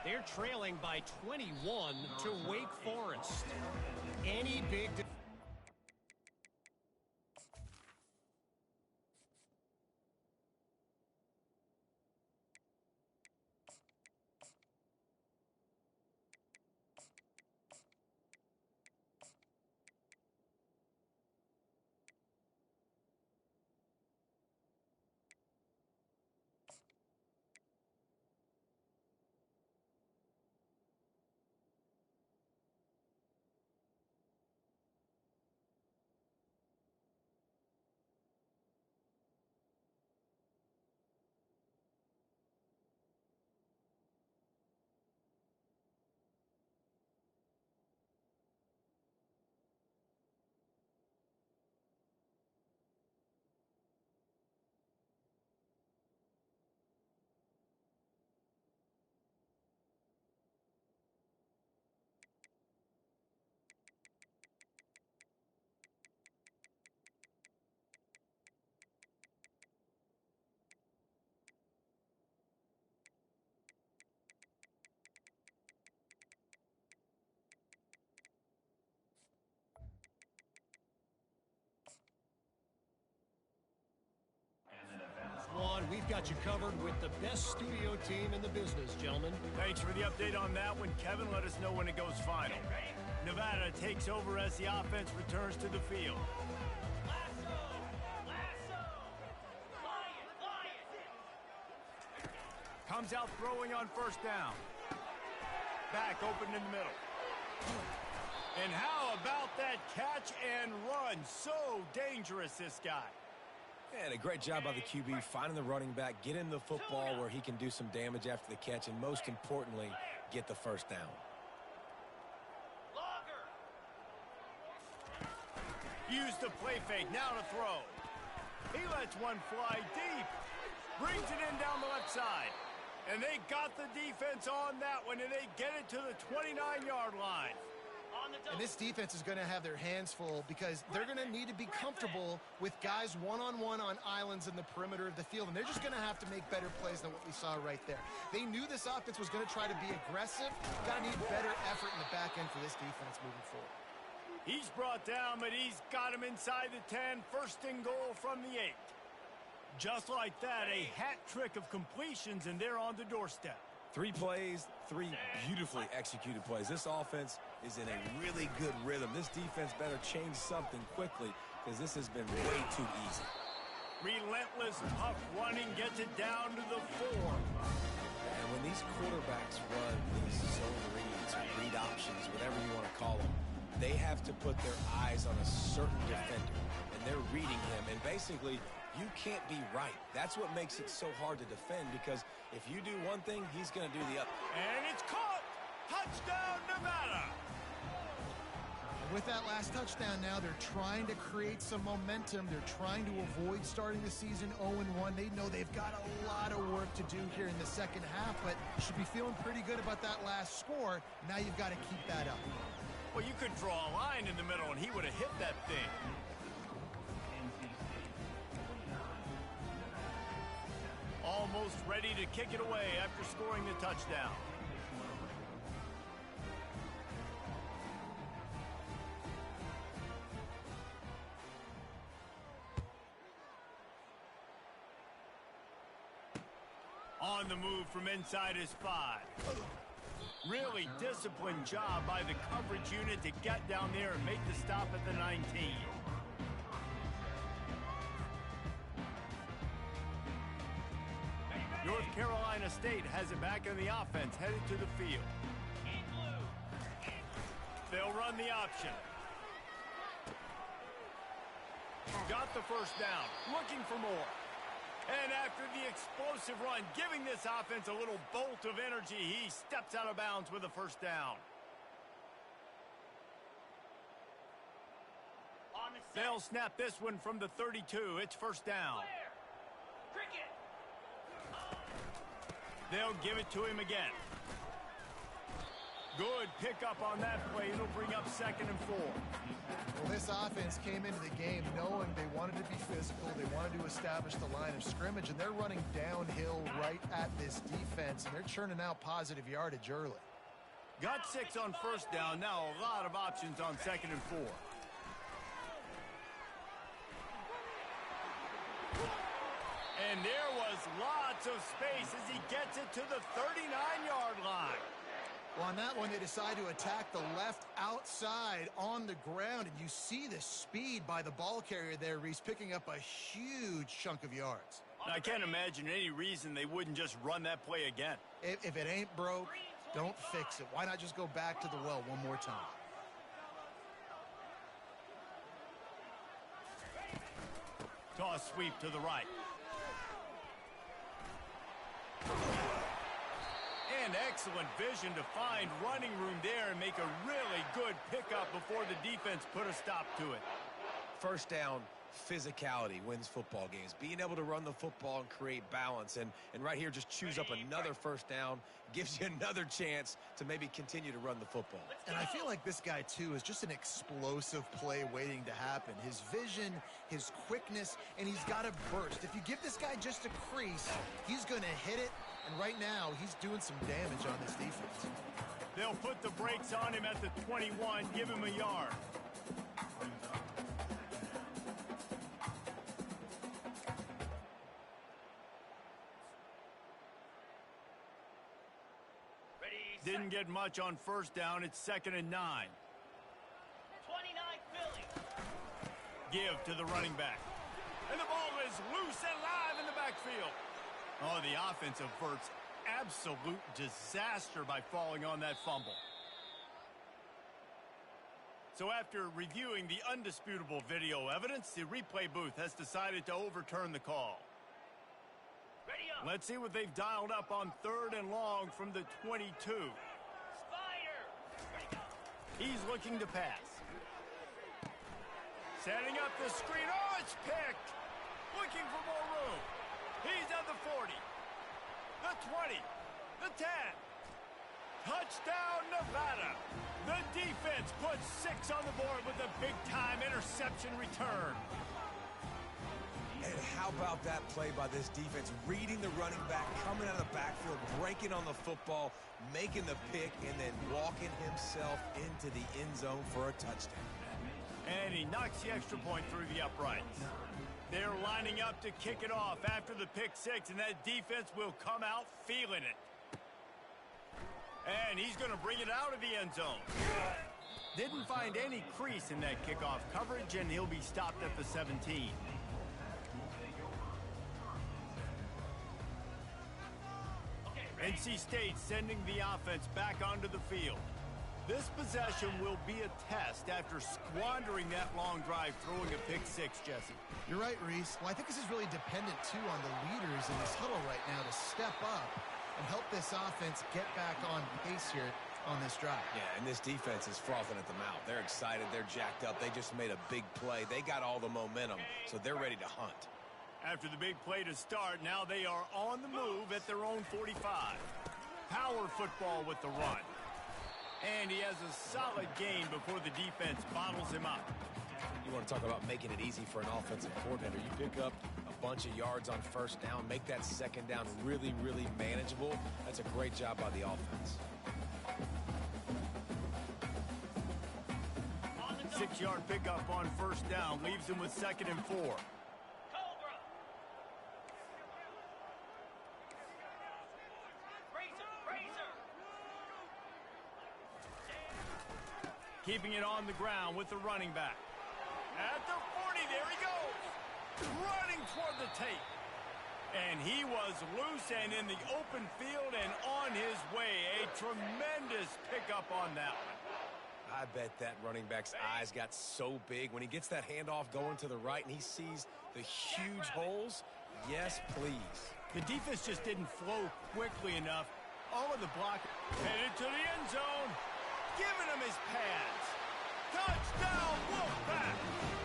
They're trailing by 21 to Wake Forest. Any big... We've got you covered with the best studio team in the business, gentlemen. Thanks for the update on that one, Kevin. Let us know when it goes final. Nevada takes over as the offense returns to the field. Lasso! Lasso! Lion! Lion! Comes out throwing on first down. Back open in the middle. And how about that catch and run? So dangerous, this guy. And a great job by the QB finding the running back, getting the football where he can do some damage after the catch, and most importantly, get the first down. Longer! Use the play fake, now to throw. He lets one fly deep. Brings it in down the left side. And they got the defense on that one, and they get it to the 29-yard line. And this defense is going to have their hands full because they're going to need to be comfortable with guys one-on-one on islands in the perimeter of the field. And they're just going to have to make better plays than what we saw right there. They knew this offense was going to try to be aggressive. Got to need better effort in the back end for this defense moving forward. He's brought down, but he's got him inside the 10. First and goal from the 8. Just like that, a hat trick of completions, and they're on the doorstep. 3 plays, 3 beautifully executed plays. This offense is in a really good rhythm. This defense better change something quickly because this has been way too easy. Relentless, tough running gets it down to the 4. And when these quarterbacks run these zone reads, read options, whatever you want to call them, they have to put their eyes on a certain defender, and they're reading him. And basically, you can't be right. That's what makes it so hard to defend, because if you do one thing, he's going to do the other. And it's caught! Touchdown, Nevada! With that last touchdown now, they're trying to create some momentum. They're trying to avoid starting the season 0-1. They know they've got a lot of work to do here in the second half, but should be feeling pretty good about that last score. Now you've got to keep that up. Well, you could draw a line in the middle, and he would have hit that thing. Almost ready to kick it away after scoring the touchdown. On the move from inside his 5. Really disciplined job by the coverage unit to get down there and make the stop at the 19. North Carolina State has it back in the offense, headed to the field. They'll run the option. Got the first down, looking for more. And after the explosive run, giving this offense a little bolt of energy, he steps out of bounds with a first down. On the set. They'll snap this one from the 32. It's first down. Clear. Cricket. They'll give it to him again. Good pickup on that play. It'll bring up 2nd and 4. Well, this offense came into the game knowing they wanted to be physical. They wanted to establish the line of scrimmage, and they're running downhill right at this defense, and they're churning out positive yardage early. Got 6 on first down. Now a lot of options on 2nd and 4. And there was lots of space as he gets it to the 39-yard line. Well, on that one, they decide to attack the left outside on the ground, and you see the speed by the ball carrier there, Reese, picking up a huge chunk of yards. I can't imagine any reason they wouldn't just run that play again. If it ain't broke, don't fix it. Why not just go back to the well one more time? Toss sweep to the right. And excellent vision to find running room there and make a really good pickup before the defense put a stop to it. First down, physicality wins football games. Being able to run the football and create balance. And right here, just choose up another first down. Gives you another chance to maybe continue to run the football. And I feel like this guy, too, is just an explosive play waiting to happen. His vision, his quickness, and he's got a burst. If you give this guy just a crease, he's going to hit it. And right now, he's doing some damage on this defense. They'll put the brakes on him at the 21, give him a yard. Didn't get much on first down. It's 2nd and 9. 29 Philly. Give to the running back. And the ball is loose and live in the backfield. Oh, the offense averts absolute disaster by falling on that fumble. So after reviewing the undisputable video evidence, the replay booth has decided to overturn the call. Ready up. Let's see what they've dialed up on 3rd and long from the 22. Spider. Ready go. He's looking to pass. Setting up the screen. Oh, it's picked. Looking for more room. He's at the 40. The 20. The 10. Touchdown, Nevada. The defense puts 6 on the board with a big-time interception return. And how about that play by this defense? Reading the running back, coming out of the backfield, breaking on the football, making the pick, and then walking himself into the end zone for a touchdown. And he knocks the extra point through the uprights. They're lining up to kick it off after the pick 6, and that defense will come out feeling it. And he's going to bring it out of the end zone. Didn't find any crease in that kickoff coverage, and he'll be stopped at the 17. NC State sending the offense back onto the field. This possession will be a test after squandering that long drive, throwing a pick 6, Jesse. You're right, Reese. Well, I think this is really dependent, too, on the leaders in this huddle right now to step up and help this offense get back on pace here on this drive. Yeah, and this defense is frothing at the mouth. They're excited. They're jacked up. They just made a big play. They got all the momentum, so they're ready to hunt. After the big play to start, now they are on the move at their own 45. Power football with the run. And he has a solid gain before the defense bottles him up. You want to talk about making it easy for an offensive coordinator. You pick up a bunch of yards on first down, make that second down really, really manageable. That's a great job by the offense. 6-yard pickup on first down leaves him with 2nd and 4. Cobra. Razor. Keeping it on the ground with the running back. At the 40, there he goes. Running toward the tape. And he was loose and in the open field and on his way. A tremendous pickup on that one. I bet that running back's eyes got so big when he gets that handoff going to the right and he sees the huge holes. Yes, please. The defense just didn't flow quickly enough. All of the block headed to the end zone, giving him his pads. Touchdown, Wolfpack!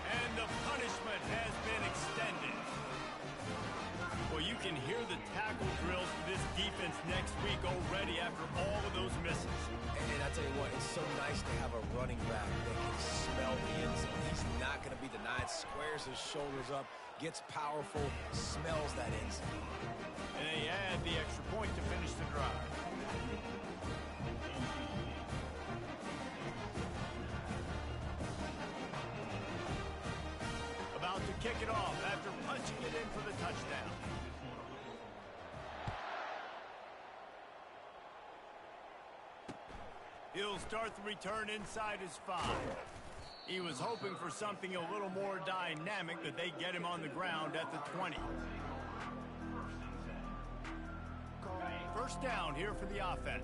And the punishment has been extended. Well, you can hear the tackle drills for this defense next week already after all of those misses. And I tell you what, it's so nice to have a running back that can smell the end zone. He's not going to be denied. Squares his shoulders up, gets powerful, smells that end zone. And they add the extra point to finish the drive. About to kick it off after punching it in for the touchdown. He'll start the return inside his 5. He was hoping for something a little more dynamic, but they get him on the ground at the 20. First down here for the offense.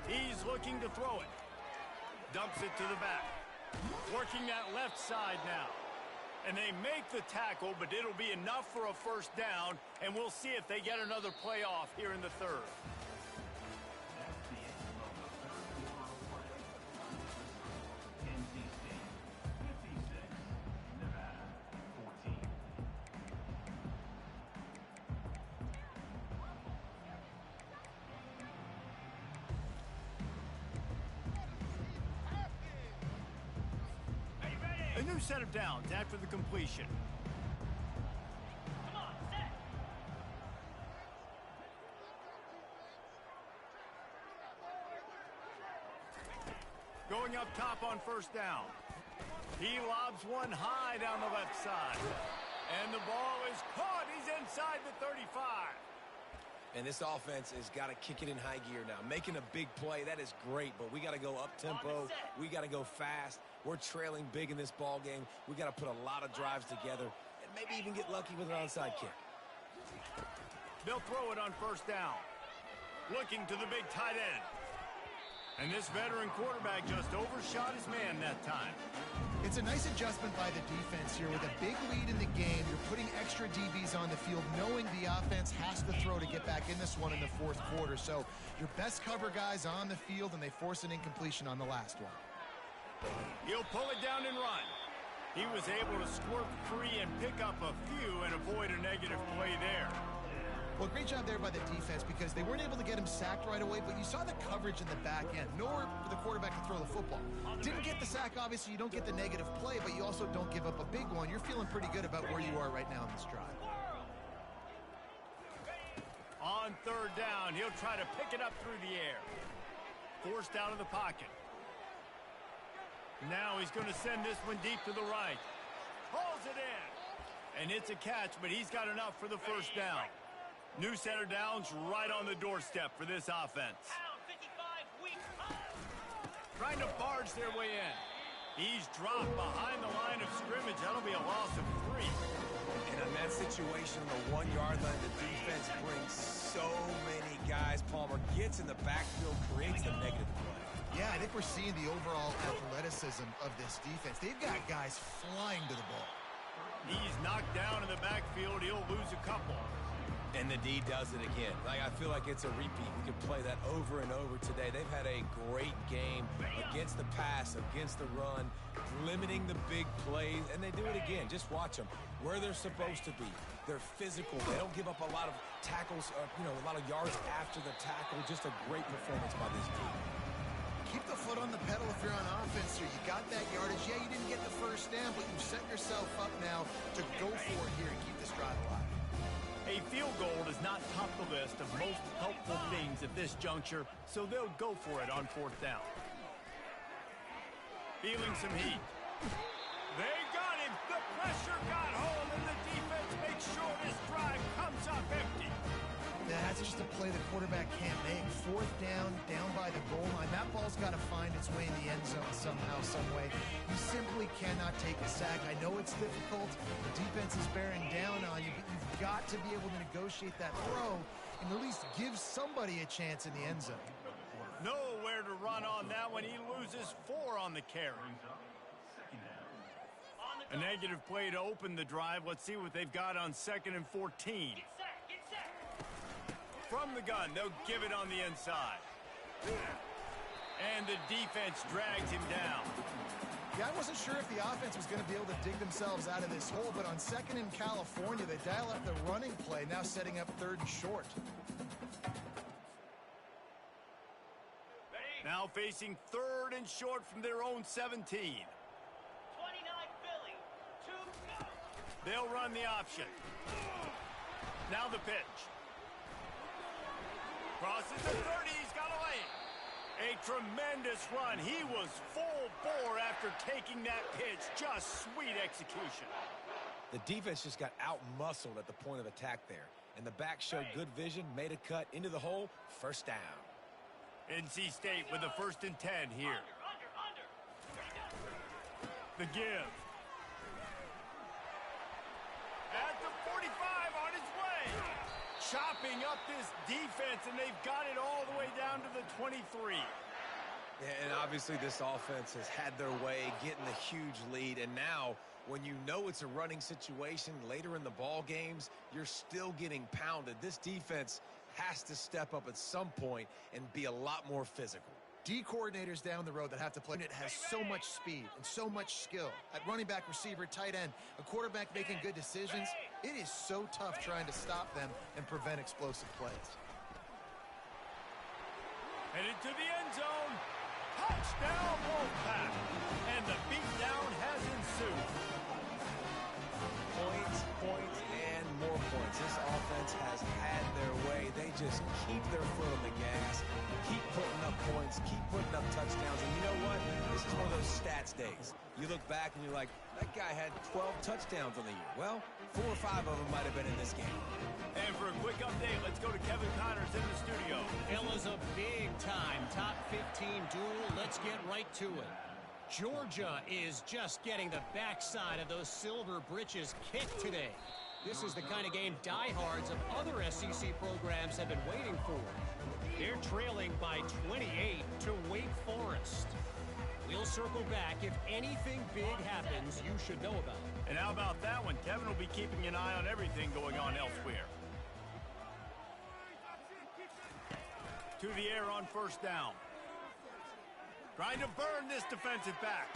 He's looking to throw it. Dumps it to the back. Working that left side now. And they make the tackle, but it'll be enough for a first down, and we'll see if they get another play off here in the third. A new set of downs after the completion. Come on, set. Going up top on first down. He lobs one high down the left side. And the ball is caught. He's inside the 35. And this offense has got to kick it in high gear now. Making a big play, that is great, but we got to go up-tempo. We got to go fast. We're trailing big in this ball game. We got to put a lot of drives together and maybe even get lucky with an onside kick. They'll throw it on first down. Looking to the big tight end. And this veteran quarterback just overshot his man that time. It's a nice adjustment by the defense here. With a big lead in the game, you're putting extra DBs on the field, knowing the offense has to throw to get back in this one in the fourth quarter. So your best cover guys on the field, and they force an incompletion on the last one. He'll pull it down and run. He was able to squirt free and pick up a few and avoid a negative play there. Well, great job there by the defense, because they weren't able to get him sacked right away, but you saw the coverage in the back end. Nowhere for the quarterback to throw the football. Didn't get the sack, obviously. You don't get the negative play, but you also don't give up a big one. You're feeling pretty good about where you are right now in this drive. On third down, he'll try to pick it up through the air. Forced out of the pocket. Now he's going to send this one deep to the right. Hauls it in. And it's a catch, but he's got enough for the first down. New center downs right on the doorstep for this offense. Pound 55 weak. Trying to barge their way in. He's dropped behind the line of scrimmage. That'll be a loss of 3. And in that situation, the 1 yard line, the defense brings so many guys. Palmer gets in the backfield, creates the negative play. Yeah, I think we're seeing the overall athleticism of this defense. They've got guys flying to the ball. He's knocked down in the backfield. He'll lose a couple. And the D does it again. I feel like it's a repeat. We could play that over and over today. They've had a great game against the pass, against the run, limiting the big plays, and they do it again. Just watch them. Where they're supposed to be. They're physical. They don't give up a lot of tackles, a lot of yards after the tackle. Just a great performance by this team. Keep the foot on the pedal if you're on offense here. You got that yardage. Yeah, you didn't get the first down, but you set yourself up now to go for it here and keep this drive alive. A field goal does not top the list of most helpful things at this juncture, so they'll go for it on fourth down. Feeling some heat. They got him. The pressure got home, and the defense makes sure this drive comes up empty. That's just a play the quarterback can't make. Fourth down, down by the goal line. That ball's got to find its way in the end zone somehow, some way. You simply cannot take a sack. I know it's difficult. The defense is bearing down on you, but you've got to be able to negotiate that throw and at least give somebody a chance in the end zone. Nowhere to run on that one. He loses 4 on the carry. A negative play to open the drive. Let's see what they've got on 2nd and 14. Get set. From the gun, they'll give it on the inside. And the defense drags him down. Yeah, I wasn't sure if the offense was going to be able to dig themselves out of this hole, but on 2nd in California, they dial up the running play, now setting up 3rd and short. Now facing 3rd and short from their own 17. 29 Philly. 2 go. They'll run the option. Now the pitch. Crosses the 30. He's got a lane. A tremendous run. He was full bore after taking that pitch. Just sweet execution. The defense just got out-muscled at the point of attack there. And the back showed good vision, made a cut into the hole, 1st down. NC State with a 1st and 10 here. Under. The give. At the 45 on his way. Chopping up this defense, and they've got it all the way down to the 23. And obviously this offense has had their way, getting the huge lead. And now, when you know it's a running situation later in the ball games, you're still getting pounded. This defense has to step up at some point and be a lot more physical. D coordinators down the road that have to play it has so much speed and so much skill. At running back, receiver, tight end, a quarterback making good decisions, it is so tough trying to stop them and prevent explosive plays. Headed to the end zone. Touchdown, Wolfpack. And the beatdown has ensued. Points, and more points. This offense has had their way. They just keep their foot on the gas, keep putting up points, keep putting up touchdowns. And you know what? This is one of those stats days. You look back and you're like, that guy had 12 touchdowns on the year. Well, 4 or 5 of them might have been in this game. And for a quick update, let's go to Kevin Connors in the studio. It was a big-time top 15 duel. Let's get right to it. Georgia is just getting the backside of those silver britches kicked today. This is the kind of game diehards of other SEC programs have been waiting for. They're trailing by 28 to Wake Forest. We'll circle back. If anything big happens, you should know about it. And how about that one? Kevin will be keeping an eye on everything going on elsewhere. To the air on 1st down. Trying to burn this defensive back.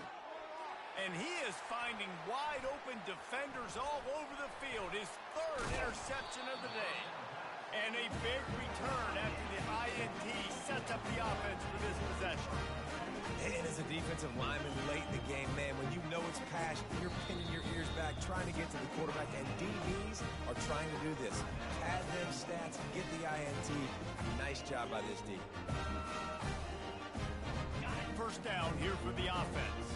And he is finding wide open defenders all over the field. His 3rd interception of the day. And a big return after the INT sets up the offense for this possession. And as a defensive lineman late in the game, man, when you know it's passion, you're pinning your ears back, trying to get to the quarterback, and DBs are trying to do this. Pad them stats, get the INT. Nice job by this D. 1st down here for the offense.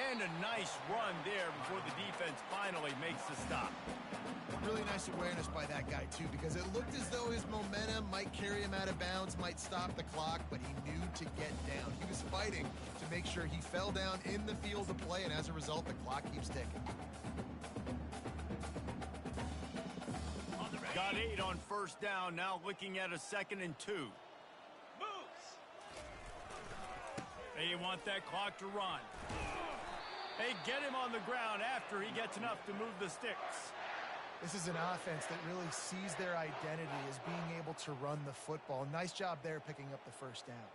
And a nice run there before the defense finally makes the stop. Really nice awareness by that guy, too, because it looked as though his momentum might carry him out of bounds, might stop the clock, but he knew to get down. He was fighting to make sure he fell down in the field of play, and as a result, the clock keeps ticking. Got 8 on 1st down, now looking at a 2nd and 2. Moves. They want that clock to run. They get him on the ground after he gets enough to move the sticks. This is an offense that really sees their identity as being able to run the football. Nice job there picking up the 1st down.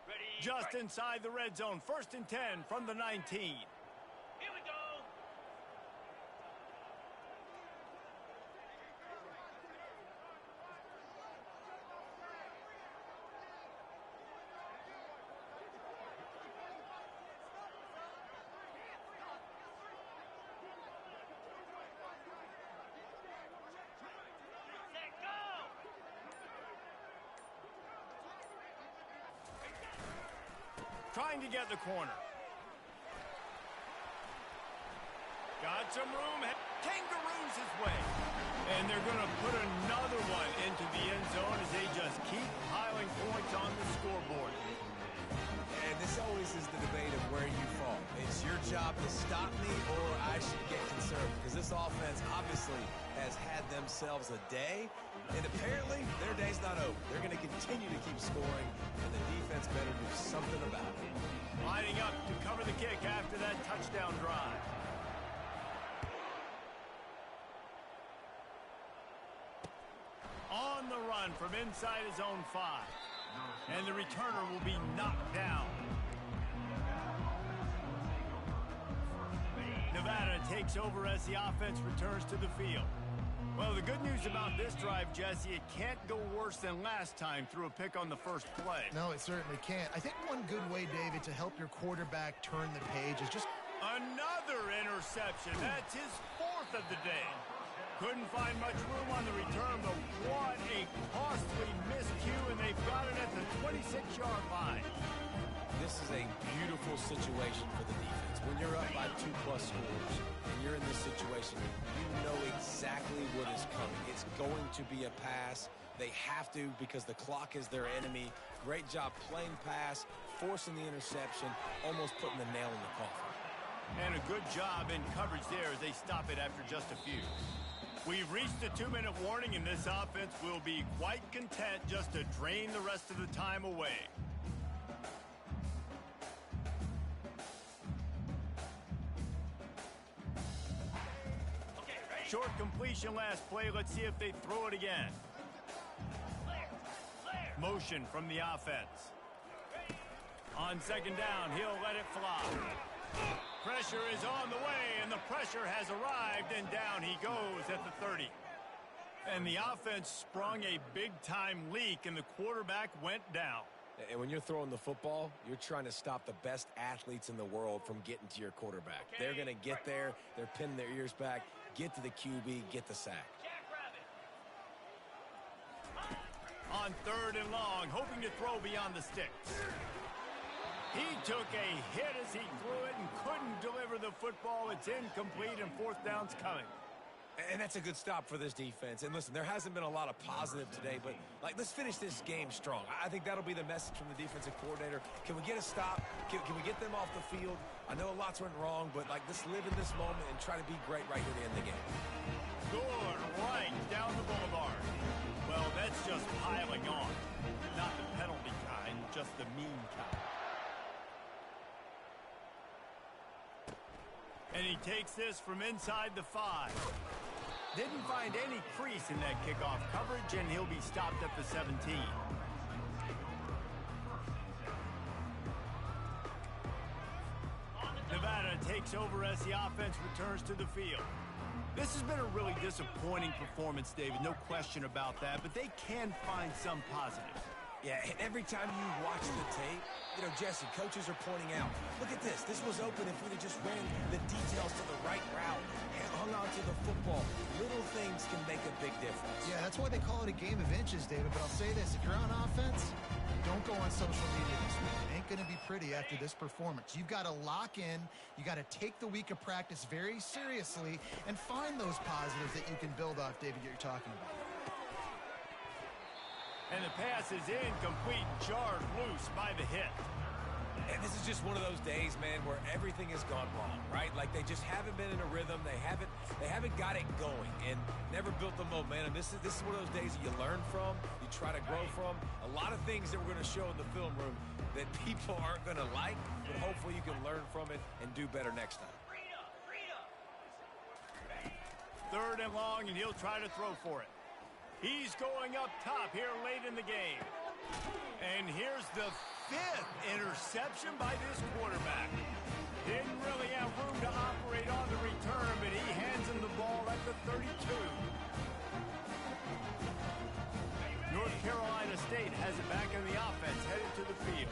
Ready. Just inside the red zone, 1st and 10 from the 19. Here we go. Trying to get the corner. Got some room. Kangaroos his way. And they're going to put another one into the end zone as they just keep piling points on the scoreboard. And this always is the debate of where you fall. It's your job to stop me, or I should get conceded. sir, because this offense obviously has had themselves a day, and apparently their day's not over. They're going to continue to keep scoring, and the defense better do something about it. Lining up to cover the kick after that touchdown drive. On the run from inside his own 5. And the returner will be knocked down. Nevada takes over as the offense returns to the field. Well, the good news about this drive, Jesse, it can't go worse than last time through a pick on the first play. No, it certainly can't. I think one good way, David, to help your quarterback turn the page is just... Another interception. That's his 4th of the day. Couldn't find much room on the return, but what a costly miscue, and they've got it at the 26-yard line. This is a beautiful situation for the defense. When you're up by 2+ scores and you're in this situation, you know exactly what is coming. It's going to be a pass. They have to because the clock is their enemy. Great job playing pass, forcing the interception, almost putting the nail in the coffin. And a good job in coverage there as they stop it after just a few. We've reached the 2-minute warning, and this offense will be quite content just to drain the rest of the time away. Okay, ready? Short completion last play. Let's see if they throw it again. Clear. Motion from the offense. On second down, he'll let it fly. Pressure is on the way, and the pressure has arrived, and down he goes at the 30. And the offense sprung a big-time leak, and the quarterback went down. And when you're throwing the football, you're trying to stop the best athletes in the world from getting to your quarterback. They're going to get there. They're pinning their ears back, get to the QB, get the sack. Jackrabbit. On 3rd and long, hoping to throw beyond the sticks. He took a hit as he threw it and couldn't deliver the football. It's incomplete, and 4th down's coming. And that's a good stop for this defense. And listen, there hasn't been a lot of positive today, but let's finish this game strong. I think that'll be the message from the defensive coordinator. Can we get a stop? Can we get them off the field? I know lots went wrong, but let's live in this moment and try to be great right here at the end of the game. Good right down the boulevard. Well, that's just piling on. Not the penalty kind, just the mean kind. And he takes this from inside the 5. Didn't find any crease in that kickoff coverage, and he'll be stopped at the 17. Nevada takes over as the offense returns to the field. This has been a really disappointing performance, David, no question about that, but they can find some positives. Yeah, and every time you watch the tape, Jesse, coaches are pointing out, look at this. This was open if we'd have just ran the details to the right route and hung on to the football. Little things can make a big difference. Yeah, that's why they call it a game of inches, David. But I'll say this. If you're on offense, don't go on social media this week. It ain't going to be pretty after this performance. You've got to lock in. You got to take the week of practice very seriously and find those positives that you can build off, David, you're talking about. And the pass is incomplete, jarred loose by the hit. And this is just one of those days, man, where everything has gone wrong, right? Like they just haven't been in a rhythm. They haven't got it going and never built the momentum. This is one of those days that you learn from, you try to grow from. A lot of things that we're going to show in the film room that people aren't going to like, but hopefully you can learn from it and do better next time. 3rd and long, and he'll try to throw for it. He's going up top here late in the game. And here's the 5th interception by this quarterback. Didn't really have room to operate on the return, but he hands him the ball at the 32. North Carolina State has it back in the offense, headed to the field.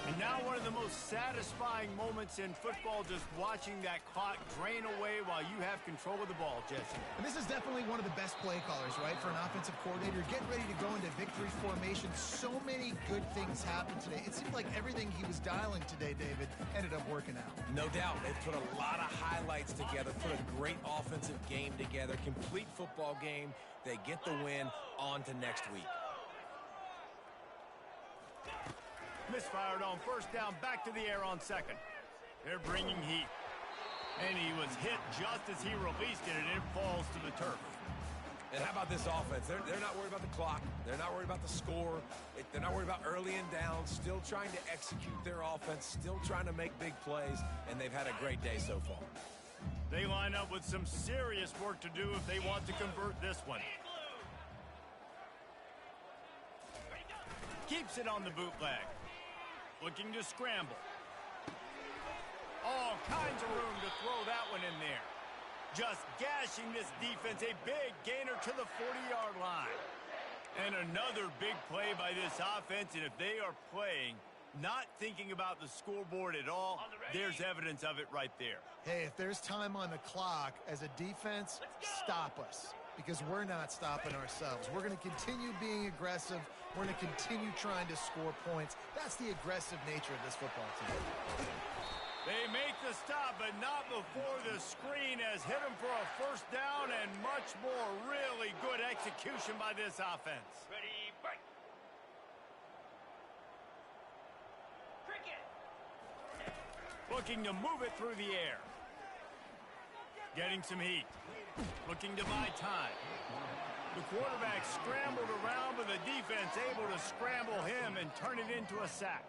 And now one of the most satisfying moments in football, just watching that clock drain away while you have control of the ball, Jesse. And this is definitely one of the best play callers, right, for an offensive coordinator. Getting ready to go into victory formation. So many good things happened today. It seemed like everything he was dialing today, David, ended up working out. No doubt. They've put a lot of highlights together, put a great offensive game together, complete football game. They get the win. On to next week. Misfired on 1st down, back to the air on 2nd. They're bringing heat. And he was hit just as he released it, and it falls to the turf. And how about this offense? They're not worried about the clock. They're not worried about the score. They're not worried about early and down. Still trying to execute their offense. Still trying to make big plays. And they've had a great day so far. They line up with some serious work to do if they want to convert this one. Keeps it on the bootleg. Looking to scramble. All kinds of room to throw that one in there. Just gashing this defense, a big gainer to the 40-yard line. And another big play by this offense, and if they are playing, not thinking about the scoreboard at all, there's evidence of it right there. Hey, if there's time on the clock, as a defense, stop us. Because we're not stopping ourselves. We're going to continue being aggressive. We're going to continue trying to score points. That's the aggressive nature of this football team. They make the stop, but not before the screen has hit them for a first down, and much more really good execution by this offense. Ready, break. Cricket. Looking to move it through the air. Getting some heat. Looking to buy time. The quarterback scrambled around, but the defense able to scramble him and turn it into a sack.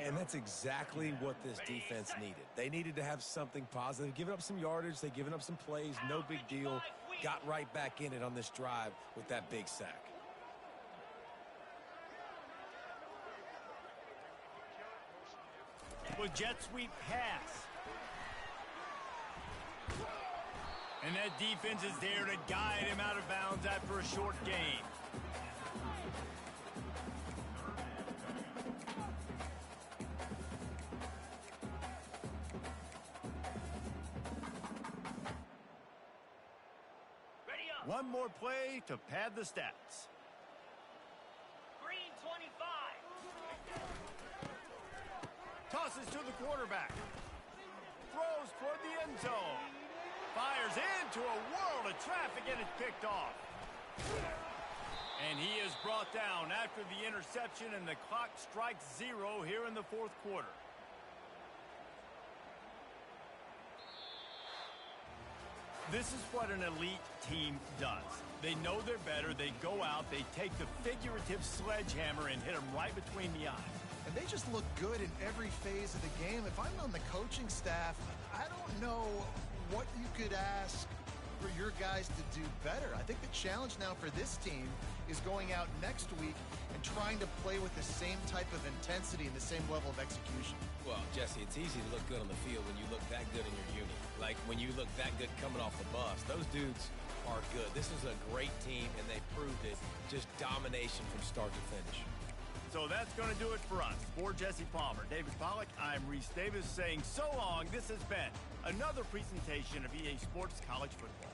And that's exactly what this defense needed. They needed to have something positive. Giving up some yardage, they given up some plays, no big deal. Got right back in it on this drive with that big sack. With jet sweep pass. And that defense is there to guide him out of bounds after a short gain. One more play to pad the stats. Green 25. Tosses to the quarterback. Throws toward the end zone. Fires into a world of traffic, and it's picked off. And he is brought down after the interception, and the clock strikes 0 here in the fourth quarter. This is what an elite team does. They know they're better. They go out. They take the figurative sledgehammer and hit them right between the eyes. And they just look good in every phase of the game. If I'm on the coaching staff, I don't know what you could ask for your guys to do better. I think the challenge now for this team is going out next week and trying to play with the same type of intensity and the same level of execution. Well, Jesse, it's easy to look good on the field when you look that good in your unit. Like when you look that good coming off the bus. Those dudes are good. This is a great team, and they proved it. Just domination from start to finish. So that's going to do it for us. For Jesse Palmer, David Pollack, I'm Reese Davis saying so long. This has been another presentation of EA Sports College Football.